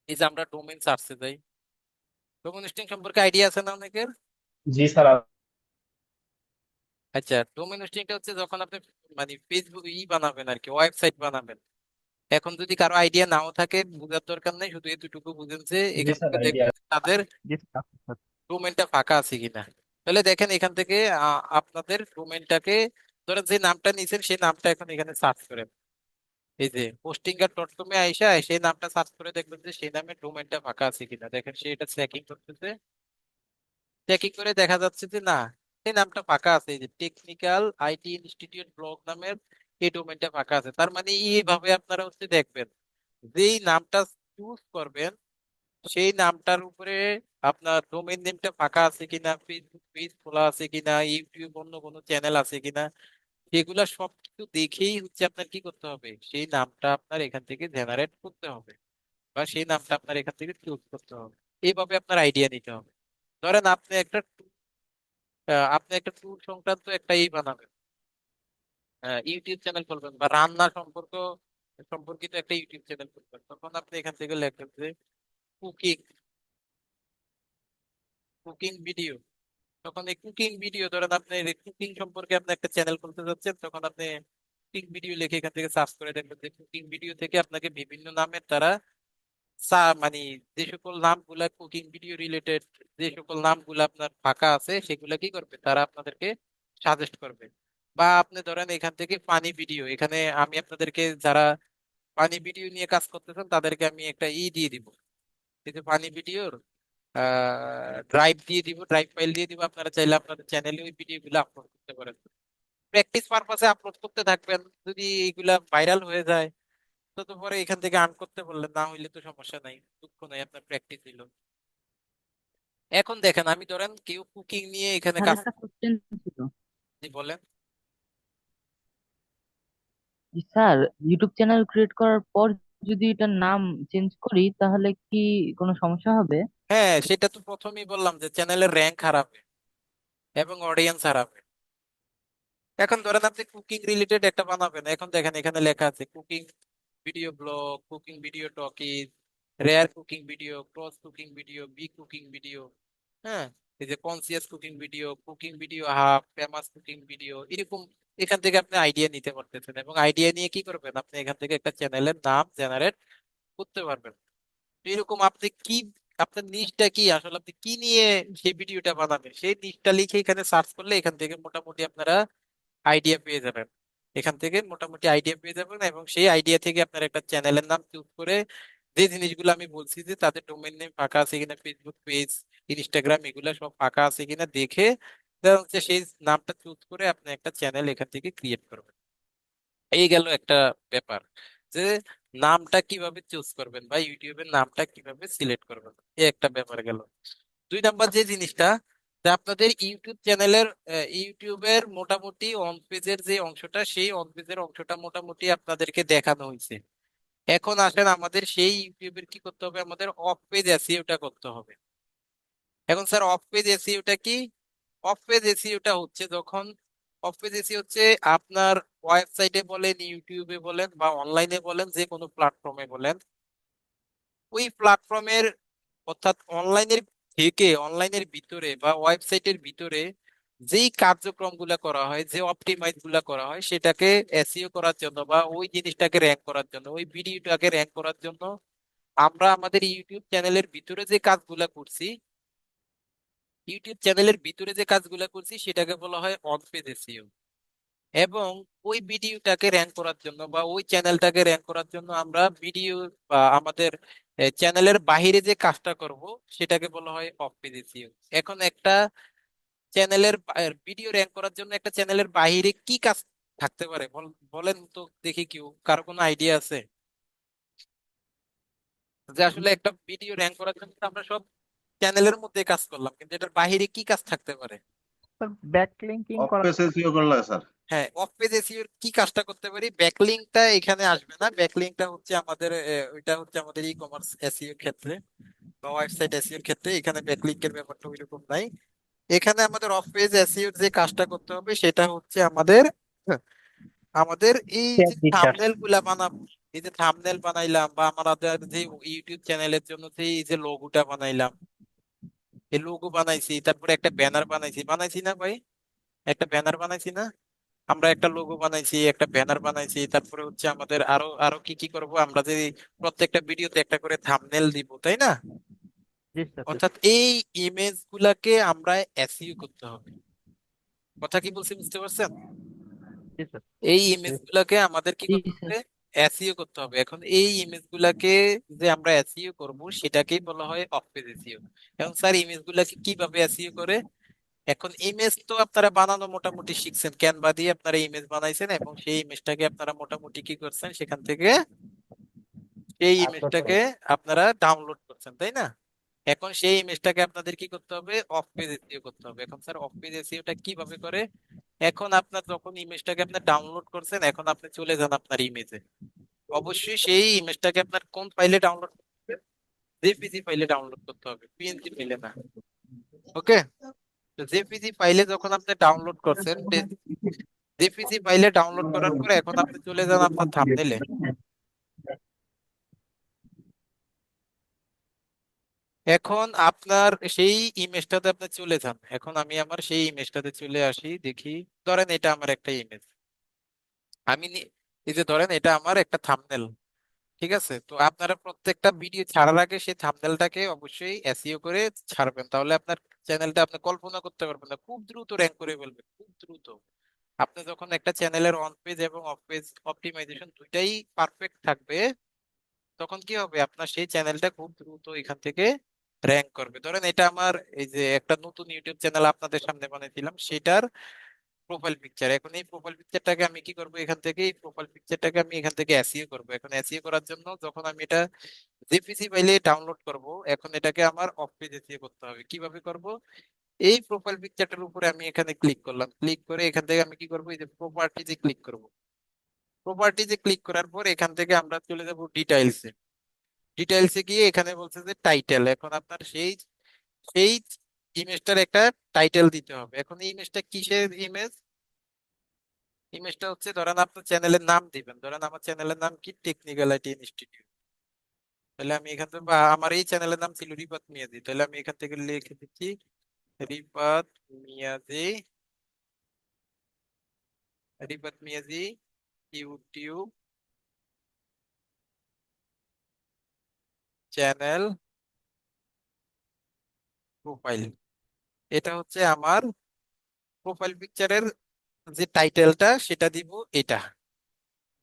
এই যে আমরা ডোমেন সার্চে যাই, ডোমেন হোস্টিং সম্পর্কে আইডিয়া আছে না অনেকের? জি স্যার। আচ্ছা, ডোমেন হোস্টিংটা হচ্ছে যখন আপনি মানে ফেসবুক বানাবেন আর কি, ওয়েবসাইট বানাবেন। এখন যদি কারো আইডিয়া নাও থাকে, বোঝার দরকার নেই, শুধু এতটুকু বুঝেন যে জি এখান স্যার, থেকে আইডিয়া। দেখবেন যে তাদের জি স্যার, স্যার। ডোমেনটা ফাঁকা আছে কিনা। তাহলে দেখেন এখান থেকে আপনাদের ডোমেনটাকে, ধরেন যে নামটা নিছেন সেই নামটা এখন এখানে সার্চ করেন। এই যে পোস্টিংগার ডট কমে আইসা সেই নামটা সার্চ করে দেখবেন যে সেই নামে ডোমেনটা ফাঁকা আছে কিনা। দেখেন সে এটা চেকিং করতেছে, চেকিং করে দেখা যাচ্ছে যে না, এই নামটা ফাঁকা আছে। এই যে টেকনিক্যাল আইটি ইনস্টিটিউট ব্লগ নামের এই ডোমেনটা ফাঁকা আছে। তার মানে এইভাবে আপনারা হচ্ছে দেখবেন যেই নামটা চুজ করবেন সেই নামটার উপরে আপনার ডোমেইন নেমটা ফাঁকা আছে কিনা, ফেসবুক পেজ খোলা আছে কিনা, ইউটিউব অন্য কোনো চ্যানেল আছে কিনা, সেগুলা সবকিছু দেখেই হচ্ছে আপনার কি করতে হবে, সেই নামটা আপনার এখান থেকে জেনারেট করতে হবে বা সেই নামটা আপনার এখান থেকে চুজ করতে হবে। এইভাবে আপনার আইডিয়া নিতে হবে। ধরেন আপনি একটা ট্যুর সংক্রান্ত একটা বানাবেন, ইউটিউব চ্যানেল খুলবেন বা রান্না সম্পর্কিত একটা ইউটিউব চ্যানেল খুলবেন। তখন আপনি এখান থেকে লিখবেন যে কুকিং কুকিং ভিডিও। তখন এই কুকিং ভিডিও, ধরেন আপনি কুকিং সম্পর্কে আপনি একটা চ্যানেল খুলতে যাচ্ছেন, তখন আপনি কুকিং ভিডিও লিখে এখান থেকে সার্চ করে দেখবেন যে কুকিং ভিডিও থেকে আপনাকে বিভিন্ন নামের তারা মানে যে সকল নামগুলা কুকিং ভিডিও রিলেটেড, যে সকল নামগুলো আপনার ফাঁকা আছে সেগুলা কি করবে, তারা আপনাদেরকে সাজেস্ট করবে। বা আপনি ধরেন এখান থেকে ফানি ভিডিও, এখানে আমি আপনাদেরকে যারা ফানি ভিডিও নিয়ে কাজ করতেছেন তাদেরকে আমি একটা দিয়ে দিব, কিন্তু ফানি ভিডিওর ড্রাইভ দিয়ে দিব, ড্রাইভ ফাইল দিয়ে দিব। আপনারা চাইলে আপনাদের চ্যানেলে ওই ভিডিও গুলো আপলোড করতে পারেন, প্র্যাকটিস পারপাসে আপলোড করতে থাকবেন। যদি এগুলা ভাইরাল হয়ে যায় তো পরে এখান থেকে আর্ন করতে বললেন, না হইলে তো সমস্যা নাই, দুঃখ নাই, আপনার প্র্যাকটিস হইলো। এখন দেখেন আমি ধরেন কেউ কুকিং নিয়ে এখানে স্যার কাজ, একটা কোশ্চেন ছিল। জি বলেন। জি স্যার, ইউটিউব চ্যানেল ক্রিয়েট করার পর যদি এটার নাম চেঞ্জ করি তাহলে কি কোনো সমস্যা হবে? হ্যাঁ, সেটা তো প্রথমেই বললাম যে চ্যানেলের র্যাঙ্ক হারাবে এবং অডিয়েন্স হারাবে। এখন ধরেন আপনি কুকিং রিলেটেড একটা বানাবেন, এখন দেখেন এখানে লেখা আছে cooking video blog, cooking video talkies, rare cooking video, cross cooking video, be cooking video, হ্যাঁ, এই যে conscious cooking video hub, famous cooking video, এরকম এখান থেকে আপনি আইডিয়া নিতে পারতেছেন এবং আইডিয়া নিয়ে কি করবেন, আপনি এখান থেকে একটা চ্যানেলের নাম জেনারেট করতে পারবেন। তো এরকম আপনি কি, আপনার নিশটা কি, আসলে আপনি কি নিয়ে সেই ভিডিওটা বানাবেন সেই নিশটা লিখে এখানে সার্চ করলে এখান থেকে মোটামুটি আপনারা আইডিয়া পেয়ে যাবেন। এখান থেকে মোটামুটি আইডিয়া পেয়ে যাবেন এবং সেই আইডিয়া থেকে আপনার একটা চ্যানেলের নাম চুজ করে যে জিনিসগুলো আমি বলছি যে তাদের ডোমেইন নেম ফাঁকা আছে কিনা, ফেসবুক পেজ, ইনস্টাগ্রাম এগুলো সব ফাঁকা আছে কিনা দেখে দেখা হচ্ছে সেই নামটা চুজ করে আপনি একটা চ্যানেল এখান থেকে ক্রিয়েট করবেন। এই গেল একটা ব্যাপার যে নামটা কিভাবে চুজ করবেন বা ইউটিউবের নামটা কিভাবে সিলেক্ট করবেন, এই একটা ব্যাপার গেল। দুই নাম্বার যে জিনিসটা, যে আপনাদের ইউটিউব চ্যানেলের ইউটিউবের মোটামুটি অন পেজের যে অংশটা, সেই অন পেজের অংশটা মোটামুটি আপনাদেরকে দেখানো হয়েছে। এখন আসেন আমাদের সেই ইউটিউবের কি করতে হবে, আমাদের অফ পেজ এসইওটা করতে হবে। এখন স্যার অফ পেজ এসইওটা কি? অফ পেজ এসইওটা হচ্ছে যখন, অফ পেজ এসইও হচ্ছে আপনার ওয়েবসাইটে বলেন, ইউটিউবে বলেন বা অনলাইনে বলেন, যে কোনো প্ল্যাটফর্মে বলেন, ওই প্ল্যাটফর্মের অর্থাৎ অনলাইনের থেকে, অনলাইনের ভিতরে বা ওয়েবসাইটের ভিতরে যেই কার্যক্রমগুলো করা হয়, যে অপটিমাইজ গুলা করা হয় সেটাকে এসইও করার জন্য বা ওই জিনিসটাকে র্যাঙ্ক করার জন্য, ওই ভিডিওটাকে র্যাঙ্ক করার জন্য আমরা আমাদের ইউটিউব চ্যানেলের ভিতরে যে কাজগুলা করছি, ইউটিউব চ্যানেলের ভিতরে যে কাজগুলা করছি সেটাকে বলা হয় অন পেজ এসইও। এবং ওই ভিডিওটাকে র্যাঙ্ক করার জন্য বা ওই চ্যানেলটাকে র্যাঙ্ক করার জন্য আমরা ভিডিও বা আমাদের চ্যানেলের বাহিরে যে কাজটা করব সেটাকে বলা হয় অফ পেজ এসইও। এখন একটা চ্যানেলের ভিডিও র্যাঙ্ক করার জন্য একটা চ্যানেলের বাহিরে কি কাজ থাকতে পারে বলেন তো দেখি, কেউ কারো কোনো আইডিয়া আছে? যে আসলে একটা ভিডিও র্যাঙ্ক করার জন্য তো আমরা সব চ্যানেলের মধ্যে কাজ করলাম, কিন্তু এটার বাহিরে কি কাজ থাকতে পারে? স্যার ব্যাকলিঙ্কিং অফ করা। পেজ এসইও করলে স্যার, হ্যাঁ, অফ পেজ এসইও কি কাজটা করতে পারি? ব্যাকলিংকটা এখানে আসবে না, ব্যাকলিংকটা হচ্ছে আমাদের ওইটা হচ্ছে আমাদের ই কমার্স এসইও ক্ষেত্রে বা ওয়েবসাইট এসইও ক্ষেত্রে, এখানে ব্যাকলিংকের ব্যাপারটা ওইরকম নাই। এখানে আমাদের অফ পেজ এসইও যে কাজটা করতে হবে সেটা হচ্ছে আমাদের আমাদের এই যে শেয়ার দিশার থাম্বনেল গুলা এই যে থাম্বনেল বানাইলাম বা আমাদের যে ইউটিউব চ্যানেলের জন্য যে এই যে লোগোটা বানাইলাম, এই লোগো বানাইছি, তারপরে একটা ব্যানার বানাইছি, বানাইছি না ভাই? একটা ব্যানার বানাইছি না? আমরা একটা লোগো বানাইছি, একটা ব্যানার বানাইছি, তারপরে হচ্ছে আমাদের আরো আরো কি কি করব, আমরা যে প্রত্যেকটা ভিডিওতে একটা করে থাম্বনেল দিব, তাই না? জি স্যার। অর্থাৎ এই ইমেজ গুলাকে আমরা এসইও করতে হবে। কথা কি বলছি বুঝতে পারছেন? জি স্যার। এই ইমেজ গুলাকে আমাদের কি জি করতে স্যার। হবে? এসইও করতে হবে। এখন এই ইমেজ গুলাকে যে আমরা এসইও করব সেটাকেই বলা হয় অফ পেজ এসইও। এখন স্যার ইমেজ গুলাকে কিভাবে এসইও করে? এখন ইমেজ তো আপনারা বানানো মোটামুটি শিখছেন, ক্যানভা দিয়ে আপনারা ইমেজ বানাইছেন এবং সেই ইমেজটাকে আপনারা মোটামুটি কি করছেন, সেখান থেকে সেই আপলোড ইমেজটাকে করবো। আপনারা ডাউনলোড করছেন, তাই না? এখন সেই ইমেজটাকে আপনাদের কি করতে হবে? অফ পেজ এসইও করতে হবে। এখন স্যার অফ পেজ এসইওটা কিভাবে করে? এখন আপনার যখন ইমেজটাকে আপনি ডাউনলোড করছেন, এখন আপনি চলে যান আপনার ইমেজে। অবশ্যই সেই ইমেজটাকে আপনার কোন ফাইলে ডাউনলোড করতে হবে? জেপিজি ফাইলে ডাউনলোড করতে হবে, পিএনজি ফাইলে না। ওকে, তো জেপিজি ফাইলে যখন আপনি ডাউনলোড করছেন, জেপিজি ফাইলে ডাউনলোড করার পরে এখন আপনি চলে যান আপনার থাম্বনেলে। এখন আপনার সেই ইমেজটাতে আপনি চলে যান। এখন আমি আমার সেই ইমেজটাতে চলে আসি, দেখি ধরেন এটা আমার একটা ইমেজ। আমি এই যে ধরেন এটা আমার একটা থাম্বনেল, ঠিক আছে? তো আপনারা প্রত্যেকটা ভিডিও ছাড়ার আগে সেই থাম্বনেলটাকে অবশ্যই এসইও করে ছাড়বেন, তাহলে আপনার চ্যানেলটা আপনি কল্পনা করতে পারবেন না, খুব দ্রুত র্যাঙ্ক করে ফেলবে, খুব দ্রুত। আপনি যখন একটা চ্যানেলের অন পেজ এবং অফ পেজ অপটিমাইজেশন দুইটাই পারফেক্ট থাকবে, তখন কি হবে, আপনার সেই চ্যানেলটা খুব দ্রুত এখান থেকে র্যাঙ্ক করবে। ধরেন এটা আমার এই যে একটা নতুন ইউটিউব চ্যানেল আপনাদের সামনে বানিয়েছিলাম, সেটার প্রোফাইল পিকচার। এখন এই প্রোফাইল পিকচারটাকে আমি কি করব, এখান থেকে এই প্রোফাইল পিকচারটাকে আমি এখান থেকে এসইও করব। এখন এসইও করার জন্য যখন আমি এটা জেপিজি ফাইলে ডাউনলোড করব, এখন এটাকে আমার অফ পেজ এসইও করতে হবে। কিভাবে করব? এই প্রোফাইল পিকচারটার উপরে আমি এখানে ক্লিক করলাম, ক্লিক করে এখান থেকে আমি কি করব, এই যে প্রপার্টিজে ক্লিক করব। প্রপার্টিজে ক্লিক করার পর এখান থেকে আমরা চলে যাব ডিটাইলসে। ডিটেইলসে গিয়ে এখানে বলছে যে টাইটেল। এখন আপনার সেই সেই ইমেজটার একটা টাইটেল দিতে হবে। এখন এই ইমেজটা কিসের ইমেজ? ইমেজটা হচ্ছে, ধরেন আপনার চ্যানেলের নাম দিবেন, ধরেন আমার চ্যানেলের নাম কি, টেকনিক্যাল আইটি ইনস্টিটিউট। তাহলে আমি এখান থেকে, বা আমার এই চ্যানেলের নাম ছিল রিপাত মিয়াজি, তাহলে আমি এখান থেকে লিখে দিচ্ছি রিপাত Miyaji, রিপাত Miyaji YouTube channel profile. এটা হচ্ছে আমার প্রোফাইল পিকচারের যে টাইটেলটা, সেটা দিব এটা।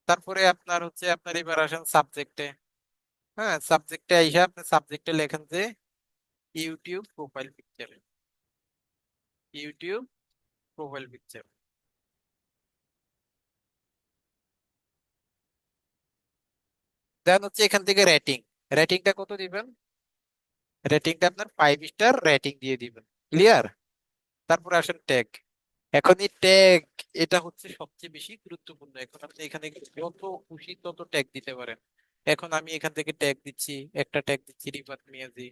তারপরে আপনার হচ্ছে, আপনার এবার আসেন সাবজেক্টে। হ্যাঁ, সাবজেক্টে আইসা আপনি সাবজেক্টে লেখেন যে YouTube profile picture, YouTube profile picture. Then হচ্ছে এখান থেকে রেটিং, রেটিংটা কত দিবেন? রেটিংটা আপনার 5 স্টার রেটিং দিয়ে দিবেন। ক্লিয়ার? তারপরে আসেন ট্যাগ। এখন এই ট্যাগ, এটা হচ্ছে সবচেয়ে বেশি গুরুত্বপূর্ণ। এখন আপনি এখানে যত খুশি তত ট্যাগ দিতে পারেন। এখন আমি এখান থেকে ট্যাগ দিচ্ছি, একটা ট্যাগ দিচ্ছি রিফাত মিয়াজি।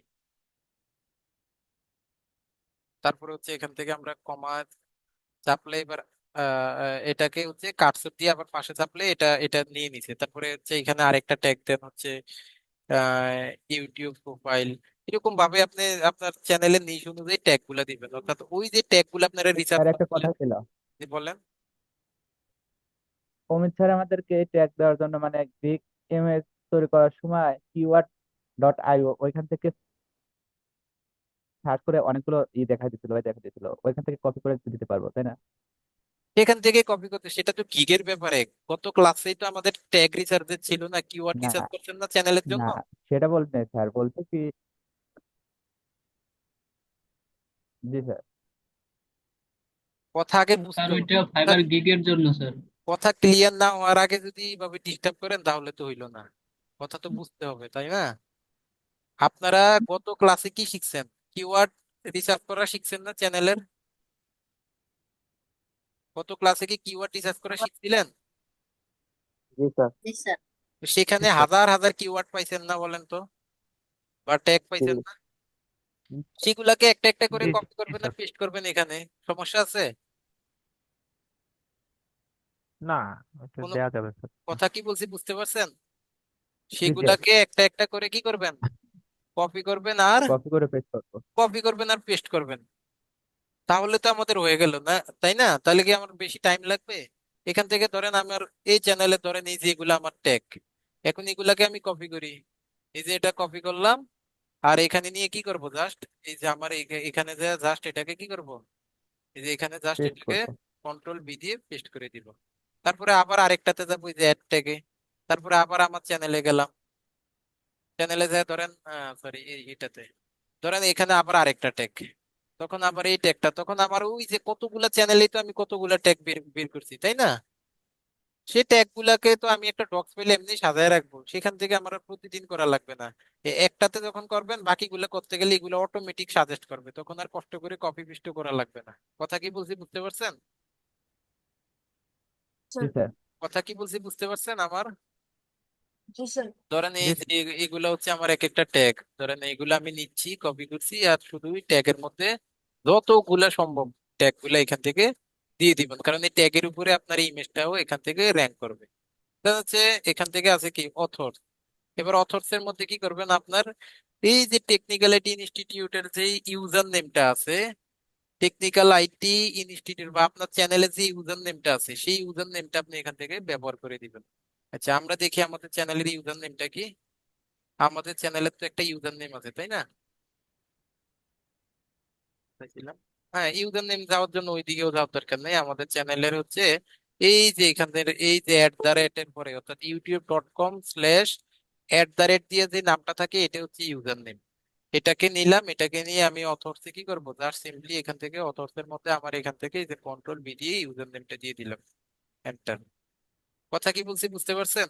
তারপরে হচ্ছে এখান থেকে আমরা কমা চাপলে এবার এটাকে হচ্ছে কাটছর দিয়ে আবার পাশে চাপলে এটা এটা নিয়ে নিছে। তারপরে হচ্ছে এখানে আরেকটা ট্যাগ দেন হচ্ছে ইউটিউব প্রোফাইল। এরকম ভাবে আপনি আপনার চ্যানেলের নিশ অনুযায়ী ট্যাগ গুলা দিবেন, অর্থাৎ ওই যে ট্যাগ গুলো আপনারা রিসার্চ স্যার একটা করলেন। কথা ছিল, বলেন। অমিত স্যার আমাদেরকে ট্যাগ দেওয়ার জন্য মানে ইমেজ তৈরি করার সময় keyword.io ওইখান থেকে সার্চ করে অনেকগুলো দেখা দিছিল, ওইখান থেকে কপি করে দিতে পারবো তাই না? সেখান থেকে কপি করতে, সেটা তো গিগের ব্যাপারে। গত ক্লাসেই তো আমাদের ট্যাগ রিসার্চের ছিল না, কিওয়ার্ড না রিসার্চ করছেন না চ্যানেলের না, জন্য। সেটা বলতে স্যার বলতে কি, জি স্যার। কথা আগে স্যার বুঝতে হবে। ওইটা ফাইবার গিগের জন্য স্যার। কথা ক্লিয়ার না হওয়ার আগে যদি এইভাবে ডিস্টার্ব করেন তাহলে তো হইলো না। কথা তো বুঝতে হবে, তাই না? আপনারা গত ক্লাসে কি শিখছেন? কিওয়ার্ড রিসার্চ করা শিখছেন না চ্যানেলের? গত ক্লাসে কি কিওয়ার্ড রিসার্চ করা শিখছিলেন? জি স্যার। জি স্যার। তো সেখানে জি স্যার। হাজার হাজার কিওয়ার্ড পাইছেন না বলেন তো, বা ট্যাগ পাইছেন না? সেগুলাকে একটা একটা করে জি কপি জি করবেন আর স্যার। পেস্ট করবেন এখানে, সমস্যা আছে? না, এটা কোনো দেয়া যাবে স্যার। কথা কি বলছি বুঝতে পারছেন? জি স্যার, সেগুলাকে একটা একটা করে কি করবেন, কপি করবেন আর কপি করে পেস্ট করবো। পেস্ট করবেন। তাহলে তো আমাদের হয়ে গেল না, তাই না? তাহলে কি আমার বেশি টাইম লাগবে? এখান থেকে ধরেন আমার এই চ্যানেলে ধরেন এই যে এগুলো আমার ট্যাগ, এখন এগুলাকে আমি কপি করি। এই যে এটা কপি করলাম, আর এখানে নিয়ে কি করব, জাস্ট এই যে আমার এখানে যে জাস্ট এটাকে কি করব, এই যে এখানে জাস্ট পেস্ট এটাকে করবো। কন্ট্রোল বি দিয়ে পেস্ট করে দিব। তারপরে আবার আরেকটাতে যাবো, এই যে অ্যাড ট্যাগে। তারপরে আবার আমার চ্যানেলে গেলাম, চ্যানেলে যায় ধরেন সরি এটাতে ধরেন এখানে আবার আরেকটা ট্যাগ, তখন আবার এই ট্যাগটা, তখন আমার ওই যে কতগুলা চ্যানেলেই তো আমি কতগুলা ট্যাগ বের বের করছি, তাই না? সেই ট্যাগ গুলাকে তো আমি একটা ডক্স ফাইলে এমনি সাজায় রাখবো, সেখান থেকে আমার আর প্রতিদিন করা লাগবে না। একটাতে যখন করবেন বাকিগুলো করতে গেলে এগুলো অটোমেটিক সাজেস্ট করবে, তখন আর কষ্ট করে কপি পেস্ট করা লাগবে না। কথা কি বলছি বুঝতে পারছেন? জি স্যার। কথা কি বলছি বুঝতে পারছেন আমার? জি স্যার। ধরেন এই জি যে এগুলো হচ্ছে আমার এক একটা ট্যাগ, ধরেন এইগুলো আমি নিচ্ছি কপি করছি, আর শুধু ট্যাগের মধ্যে যতগুলা সম্ভব ট্যাগ গুলা এখান থেকে দিয়ে দিবেন, কারণ এই ট্যাগের উপরে আপনার ইমেজটাও এখান থেকে র্যাঙ্ক করবে। দেখা যাচ্ছে এখান থেকে আছে কি অথর, এবার অথর্স এর মধ্যে কি করবেন, আপনার এই যে টেকনিক্যালিটি ইনস্টিটিউটের যে ইউজার নেমটা আছে, টেকনিক্যাল আইটি ইনস্টিটিউট বা আপনার চ্যানেলের যে ইউজার নেমটা আছে, সেই ইউজার নেমটা আপনি এখান থেকে ব্যবহার করে দিবেন। আচ্ছা আমরা দেখি আমাদের চ্যানেলের ইউজার নেমটা কি। আমাদের চ্যানেলের তো একটা ইউজার নেম আছে, তাই না? চাইছিলাম। হ্যাঁ, ইউজার নেম যাওয়ার জন্য ওইদিকেও যাওয়ার দরকার নেই, আমাদের চ্যানেলের হচ্ছে এই যে এখান থেকে এই যে @, এর পরে অর্থাৎ youtube.com/@, দিয়ে যে নামটা থাকে এটা হচ্ছে ইউজার নেম। এটাকে নিলাম, এটাকে নিয়ে আমি অথর্সে কি করবো, জাস্ট সিম্পলি এখান থেকে অথর্স এর মধ্যে আমার এখান থেকে এই যে কন্ট্রোল বি দিয়ে ইউজার নেমটা দিয়ে দিলাম, এন্টার। কথা কি বলছি বুঝতে পারছেন?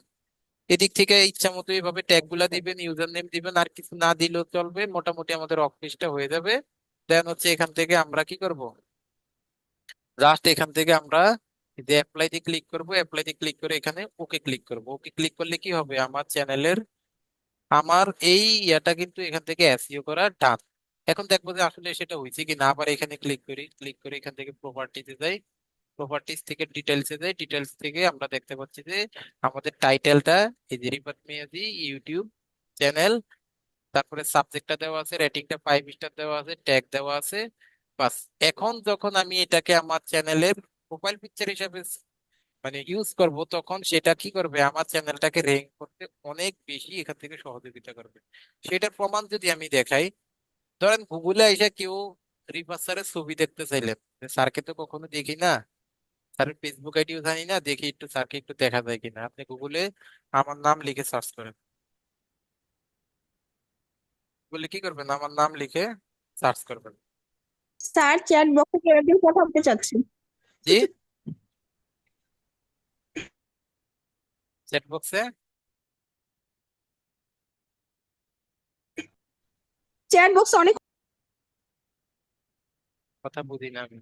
এদিক থেকে ইচ্ছা মতো এইভাবে ট্যাগ গুলা দিবেন, ইউজার নেম দিবেন, আর কিছু না দিলেও চলবে, মোটামুটি আমাদের অফিসটা হয়ে যাবে। দেন হচ্ছে এখান থেকে আমরা কি করব, জাস্ট এখান থেকে আমরা এই যে অ্যাপ্লাইতে ক্লিক করব, অ্যাপ্লাইতে ক্লিক করে এখানে ওকে ক্লিক করব। ওকে ক্লিক করলে কি হবে, আমার চ্যানেলের আমার এই ইয়াটা কিন্তু এখান থেকে এসইও করা ডান। এখন দেখবো যে আসলে সেটা হয়েছে কি না, আবার এখানে ক্লিক করি, ক্লিক করে এখান থেকে প্রপার্টিতে যাই, প্রপার্টিজ থেকে ডিটেলসে যাই, ডিটেলস থেকে আমরা দেখতে পাচ্ছি যে আমাদের টাইটেলটা এই যে রিফাত মেহেদী ইউটিউব চ্যানেল, তারপরে সাবজেক্টটা দেওয়া আছে, রেটিংটা 5 স্টার দেওয়া আছে, ট্যাগ দেওয়া আছে। বাস, এখন যখন আমি এটাকে আমার চ্যানেলের প্রোফাইল পিকচার হিসাবে মানে ইউজ করব, তখন সেটা কি করবে, আমার চ্যানেলটাকে র্যাঙ্ক করতে অনেক বেশি এখান থেকে সহযোগিতা করবে। সেটার প্রমাণ যদি আমি দেখাই, ধরেন গুগলে এসে কেউ রিফাত স্যারের ছবি দেখতে চাইলেন, স্যারকে তো কখনো দেখি না, স্যারের ফেসবুক আইডিও জানি না, দেখি একটু স্যারকে একটু দেখা যায় কিনা, আপনি গুগলে আমার নাম লিখে সার্চ করেন, বলে কি করবেন, আমার নাম লিখে সার্চ করবেন। স্যার চ্যাট বক্সে কেউ একজন কথা বলতে চাচ্ছে। জি, চ্যাট বক্সে চ্যাট বক্সে অনেক কথা বুঝি না আমি।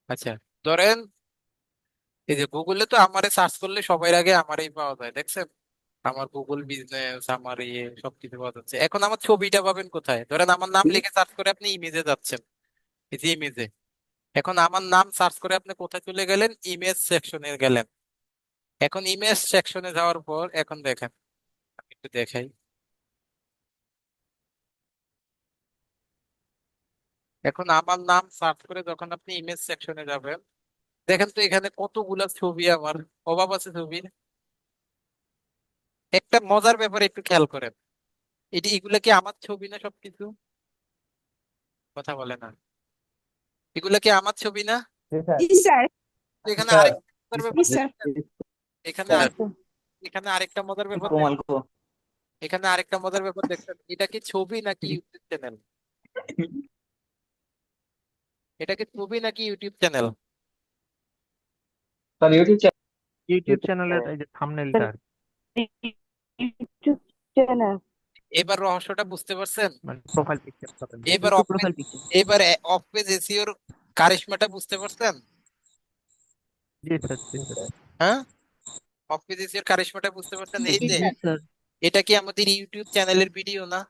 আচ্ছা, ধরেন এই যে গুগলে তো আমারে সার্চ করলে সবার আগে আমারই পাওয়া যায়, দেখছেন? আমার গুগল বিজনেস, আমার ইয়ে সবকিছু পাওয়া যাচ্ছে। এখন আমার ছবিটা পাবেন কোথায়, ধরেন আমার নাম লিখে সার্চ করে আপনি ইমেজে যাচ্ছেন, এই যে ইমেজে, এখন আমার নাম সার্চ করে আপনি কোথায় চলে গেলেন, ইমেজ সেকশনে গেলেন। এখন ইমেজ সেকশনে যাওয়ার পর এখন দেখেন, আমি একটু দেখাই, এখন আমার নাম সার্চ করে যখন আপনি ইমেজ সেকশনে যাবেন, দেখেন তো এখানে কতগুলা ছবি, আমার অভাব আছে ছবির। একটা মজার ব্যাপারে একটু খেয়াল করেন, এগুলা কি আমার ছবি না সবকিছু? কথা বলে না, এগুলা কি আমার ছবি না? জি স্যার। জি স্যার। তো এখানে স্যার আরেকটা মজার ব্যাপার জি স্যার। দেখছেন? এখানে স্যার এখানে আরেকটা মজার ব্যাপার কোমালকো এখানে আরেকটা মজার ব্যাপার দেখছেন, এটা কি ছবি নাকি ইউটিউব চ্যানেল? এটা কি ছবি নাকি YouTube channel? Sir YouTube YouTube চ্যানেলের এই যে থাম্বনেইলটা আর কি, ইউটিউব চ্যানেল। এবার রহস্যটা বুঝতে পারছেন? মানে প্রোফাইল পিকচার পাবেন। এবার YouTube of page profile picture. এবার অফ পেজ এসইওর কারিশমাটা বুঝতে পারছেন? জি স্যার, জি স্যার। হ্যাঁ, অফ পেজ এসইওর কারিশমাটা বুঝতে পারছেন? এই জি যে জি স্যার। স্যার। এটা কি আমাদের ইউটিউব চ্যানেলের ভিডিও না?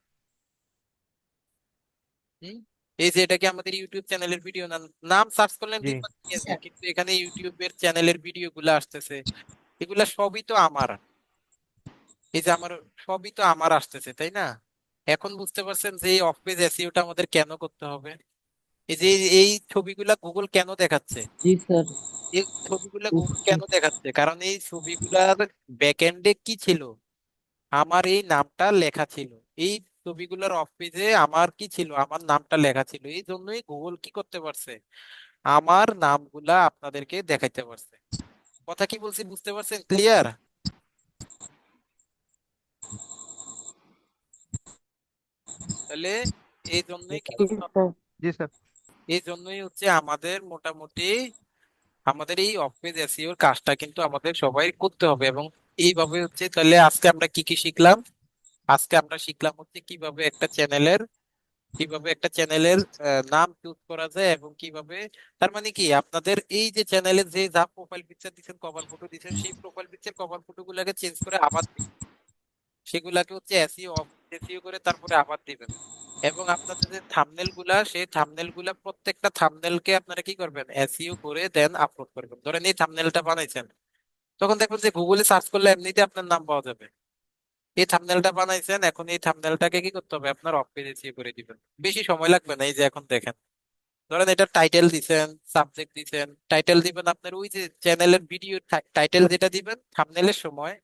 হুম, এই যে এটা কি আমাদের ইউটিউব চ্যানেলের ভিডিও না? নাম সার্চ করলেন জি দেখবেন কি আছে, স্যার কিন্তু এখানে ইউটিউবের চ্যানেলের ভিডিও গুলো আসতেছে, এগুলা সবই তো আমার। এই যে আমার সবই তো আমার আসতেছে, তাই না? এখন বুঝতে পারছেন যে এই অফ পেজ এসইওটা আমাদের কেন করতে হবে? এই যে এই ছবিগুলা গুগল কেন দেখাচ্ছে? জি স্যার। এই ছবিগুলা গুগল কেন দেখাচ্ছে? কারণ এই ছবিগুলার ব্যাকএন্ডে কি ছিল? আমার এই নামটা লেখা ছিল। এই ছবিগুলোর অফ পেজে আমার কি ছিল? আমার নামটা লেখা ছিল। এই জন্যই গুগল কি করতে পারছে? আমার নামগুলা আপনাদেরকে দেখাইতে পারছে। কথা কি বলছি বুঝতে পারছেন? ক্লিয়ার? তাহলে এই জন্যই কি জি করতে হবে? স্যার। জি স্যার। এই জন্যই হচ্ছে আমাদের মোটামুটি আমাদের এই অফ পেজ এসইওর কাজটা কিন্তু আমাদের সবাই করতে হবে। এবং এইভাবে হচ্ছে, তাহলে আজকে আমরা কি কি শিখলাম? আজকে আমরা শিখলাম হচ্ছে কিভাবে একটা চ্যানেলের নাম চুজ করা যায়, এবং কিভাবে, তার মানে কি, আপনাদের এই যে চ্যানেলে যে যা প্রোফাইল পিকচার দিচ্ছেন, কভার ফটো দিচ্ছেন, সেই প্রোফাইল পিকচার কভার ফটো গুলাকে চেঞ্জ করে আবার সেগুলাকে হচ্ছে এসইও করে তারপরে আবার দিবেন। এবং আপনাদের যে থাম্বনেল গুলা, সেই থাম্বনেল গুলা প্রত্যেকটা থাম্বনেলকে আপনারা কি করবেন? এসইও করে দেন আপলোড করবেন। ধরেন এই থাম্বনেলটা বানাইছেন, তখন দেখবেন যে গুগলে সার্চ করলে এমনিতে আপনার নাম পাওয়া যাবে। এই থাম্বনেলটা বানাইছেন, এখন এই থাম্বনেলটাকে কি করতে হবে? আপনার অফ পেজ এসইও করে দিবেন। বেশি সময় লাগবে না। এই যে এখন দেখেন, ধরেন এটা টাইটেল দিছেন, সাবজেক্ট দিছেন, টাইটেল দিবেন আপনার ওই যে চ্যানেলের ভিডিও টাইটেল যেটা দিবেন থাম্বনেলের সময়।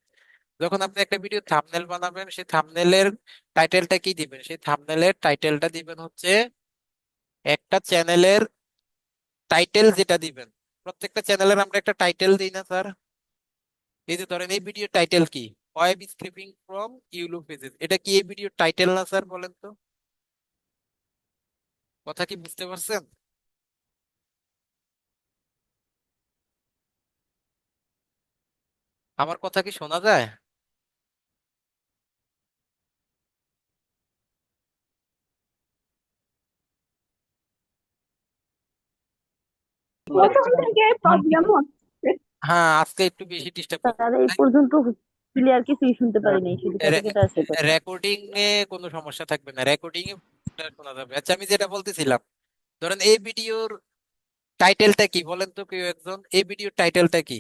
যখন আপনি একটা ভিডিও থাম্বনেল বানাবেন, সেই থাম্বনেলের টাইটেলটা কি দিবেন? সেই থাম্বনেলের টাইটেলটা দিবেন হচ্ছে একটা চ্যানেলের টাইটেল যেটা দিবেন। প্রত্যেকটা চ্যানেলের আমরা একটা টাইটেল দিই না স্যার? এই যে ধরেন এই ভিডিও টাইটেল কি? ওয়েব স্ক্রিপিং ফ্রম ইউলু পেজেস, এটা কি এই ভিডিও টাইটেল না স্যার? বলেন তো, কথা কি বুঝতে পারছেন? আমার কথা কি শোনা যায়? প্রথম থেকে প্রবলেম হচ্ছে। হ্যাঁ, আজকে একটু বেশি ডিস্টার্ব করছে। স্যার এই পর্যন্ত ক্লিয়ার কিছুই শুনতে পারি নাই, শুধু কেটে কেটে আসছে কথা। রেকর্ডিং এ কোনো সমস্যা থাকবে না, রেকর্ডিং এ শোনা যাবে। আচ্ছা, আমি যেটা বলতেছিলাম, ধরেন এই ভিডিওর টাইটেলটা কি বলেন তো কেউ একজন? এই ভিডিওর টাইটেলটা কি?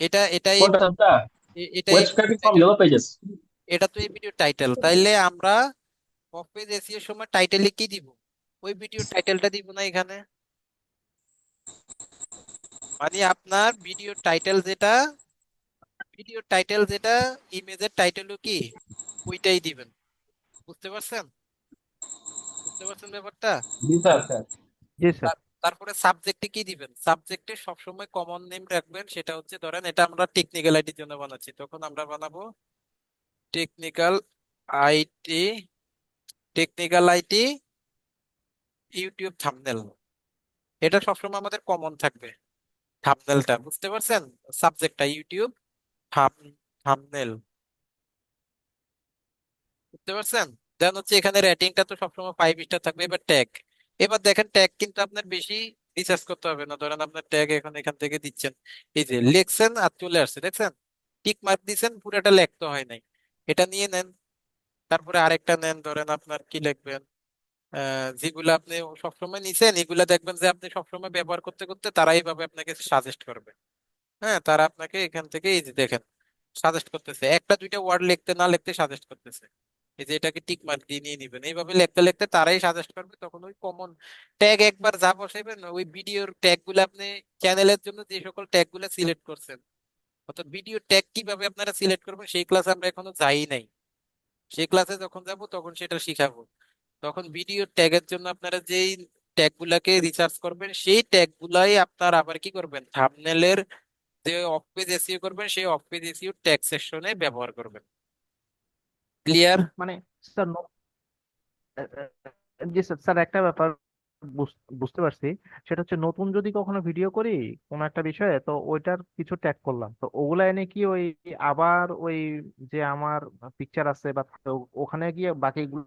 এটা এটাই এটা এই ভিডিও টাইটেল। এটা তো এই ভিডিও টাইটেল। তাইলে আমরা অফ পেজ এসইও সময় টাইটেলে কি দিব? ওই ভিডিওর টাইটেলটা দিব না এখানে? মানে আপনার ভিডিও টাইটেল যেটা ইমেজের টাইটেলও কি ওইটাই দিবেন। বুঝতে পারছেন? বুঝতে পারছেন ব্যাপারটা? জি স্যার। তারপরে সাবজেক্টে কি দিবেন? সাবজেক্টে সবসময় কমন নেম রাখবেন। সেটা হচ্ছে, ধরেন এটা আমরা টেকনিক্যাল আইটির জন্য বানাচ্ছি, তখন আমরা বানাবো technical IT, technical IT YouTube thumbnail. এটা সবসময় আমাদের কমন থাকবে, থাম্বনেলটা। বুঝতে পারছেন? সাবজেক্টটা ইউটিউব থাম্বনেল। বুঝতে পারছেন? দেন হচ্ছে এখানে রেটিংটা তো সবসময় 5 স্টার থাকবে। এবার ট্যাগ, এবার দেখেন ট্যাগ কিন্তু আপনার বেশি রিসার্চ করতে হবে না। ধরেন আপনার ট্যাগ এখন এখান থেকে দিচ্ছেন, এই যে লিখছেন আর চলে আসছে, দেখছেন? টিক মার্ক দিচ্ছেন, পুরোটা লিখতে হয় নাই। এটা নিয়ে নেন। তারপরে আরেকটা নেন, ধরেন আপনার কি লিখবেন? যেগুলো আপনি সবসময় নিছেন, এগুলা দেখবেন যে আপনি সবসময় ব্যবহার করতে করতে তারা এইভাবে আপনাকে সাজেস্ট করবে। হ্যাঁ, তারা আপনাকে এখান থেকে এই যে দেখেন সাজেস্ট করতেছে, একটা দুইটা ওয়ার্ড লিখতে না লিখতে সাজেস্ট করতেছে। এই যে এটাকে টিক মার্ক দিয়ে নিয়ে নিবেন। এইভাবে লিখতে লিখতে তারাই সাজেস্ট করবে। তখন ওই কমন ট্যাগ একবার যা বসাইবেন, ওই ভিডিওর ট্যাগ গুলো আপনি চ্যানেলের জন্য যে সকল ট্যাগ গুলো সিলেক্ট করছেন, অর্থাৎ ভিডিও ট্যাগ কিভাবে আপনারা সিলেক্ট করবেন, সেই ক্লাসে আমরা এখনো যাই নাই। সেই ক্লাসে যখন যাব তখন সেটা শিখাবো। তখন ভিডিও ট্যাগের জন্য আপনারা যেই ট্যাগ গুলাকে রিসার্চ করবেন, সেই ট্যাগ গুলাই আপনার আবার কি করবেন? থাম্বনেলের যে অফ পেজ এসইও করবেন, সেই অফ পেজ এসইও ট্যাগ সেকশনে ব্যবহার করবেন। ক্লিয়ার? মানে স্যার জি স্যার। স্যার একটা ব্যাপার বুঝতে পারছি, সেটা হচ্ছে নতুন যদি কখনো ভিডিও করি কোনো একটা বিষয়ে, তো ওইটার কিছু ট্যাগ করলাম, তো ওগুলা এনে কি ওই আবার ওই যে আমার পিকচার আছে বা ওখানে গিয়ে বাকিগুলো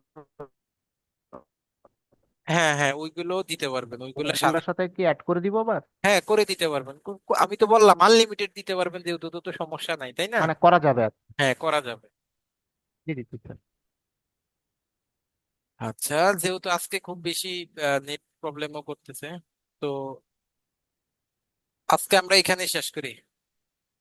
হ্যাঁ হ্যাঁ, ওইগুলো দিতে পারবেন, ওইগুলো ওগুলোর সাথে কি অ্যাড করে দিব আবার? হ্যাঁ, করে দিতে পারবেন। আমি তো বললাম আনলিমিটেড দিতে পারবেন, যেহেতু তো সমস্যা নাই, তাই না? মানে করা যাবে আর হ্যাঁ, করা যাবে। জি জি জি, স্যার। আচ্ছা, যেহেতু আজকে খুব বেশি নেট প্রবলেমও করতেছে, তো আজকে আমরা এখানে শেষ করি।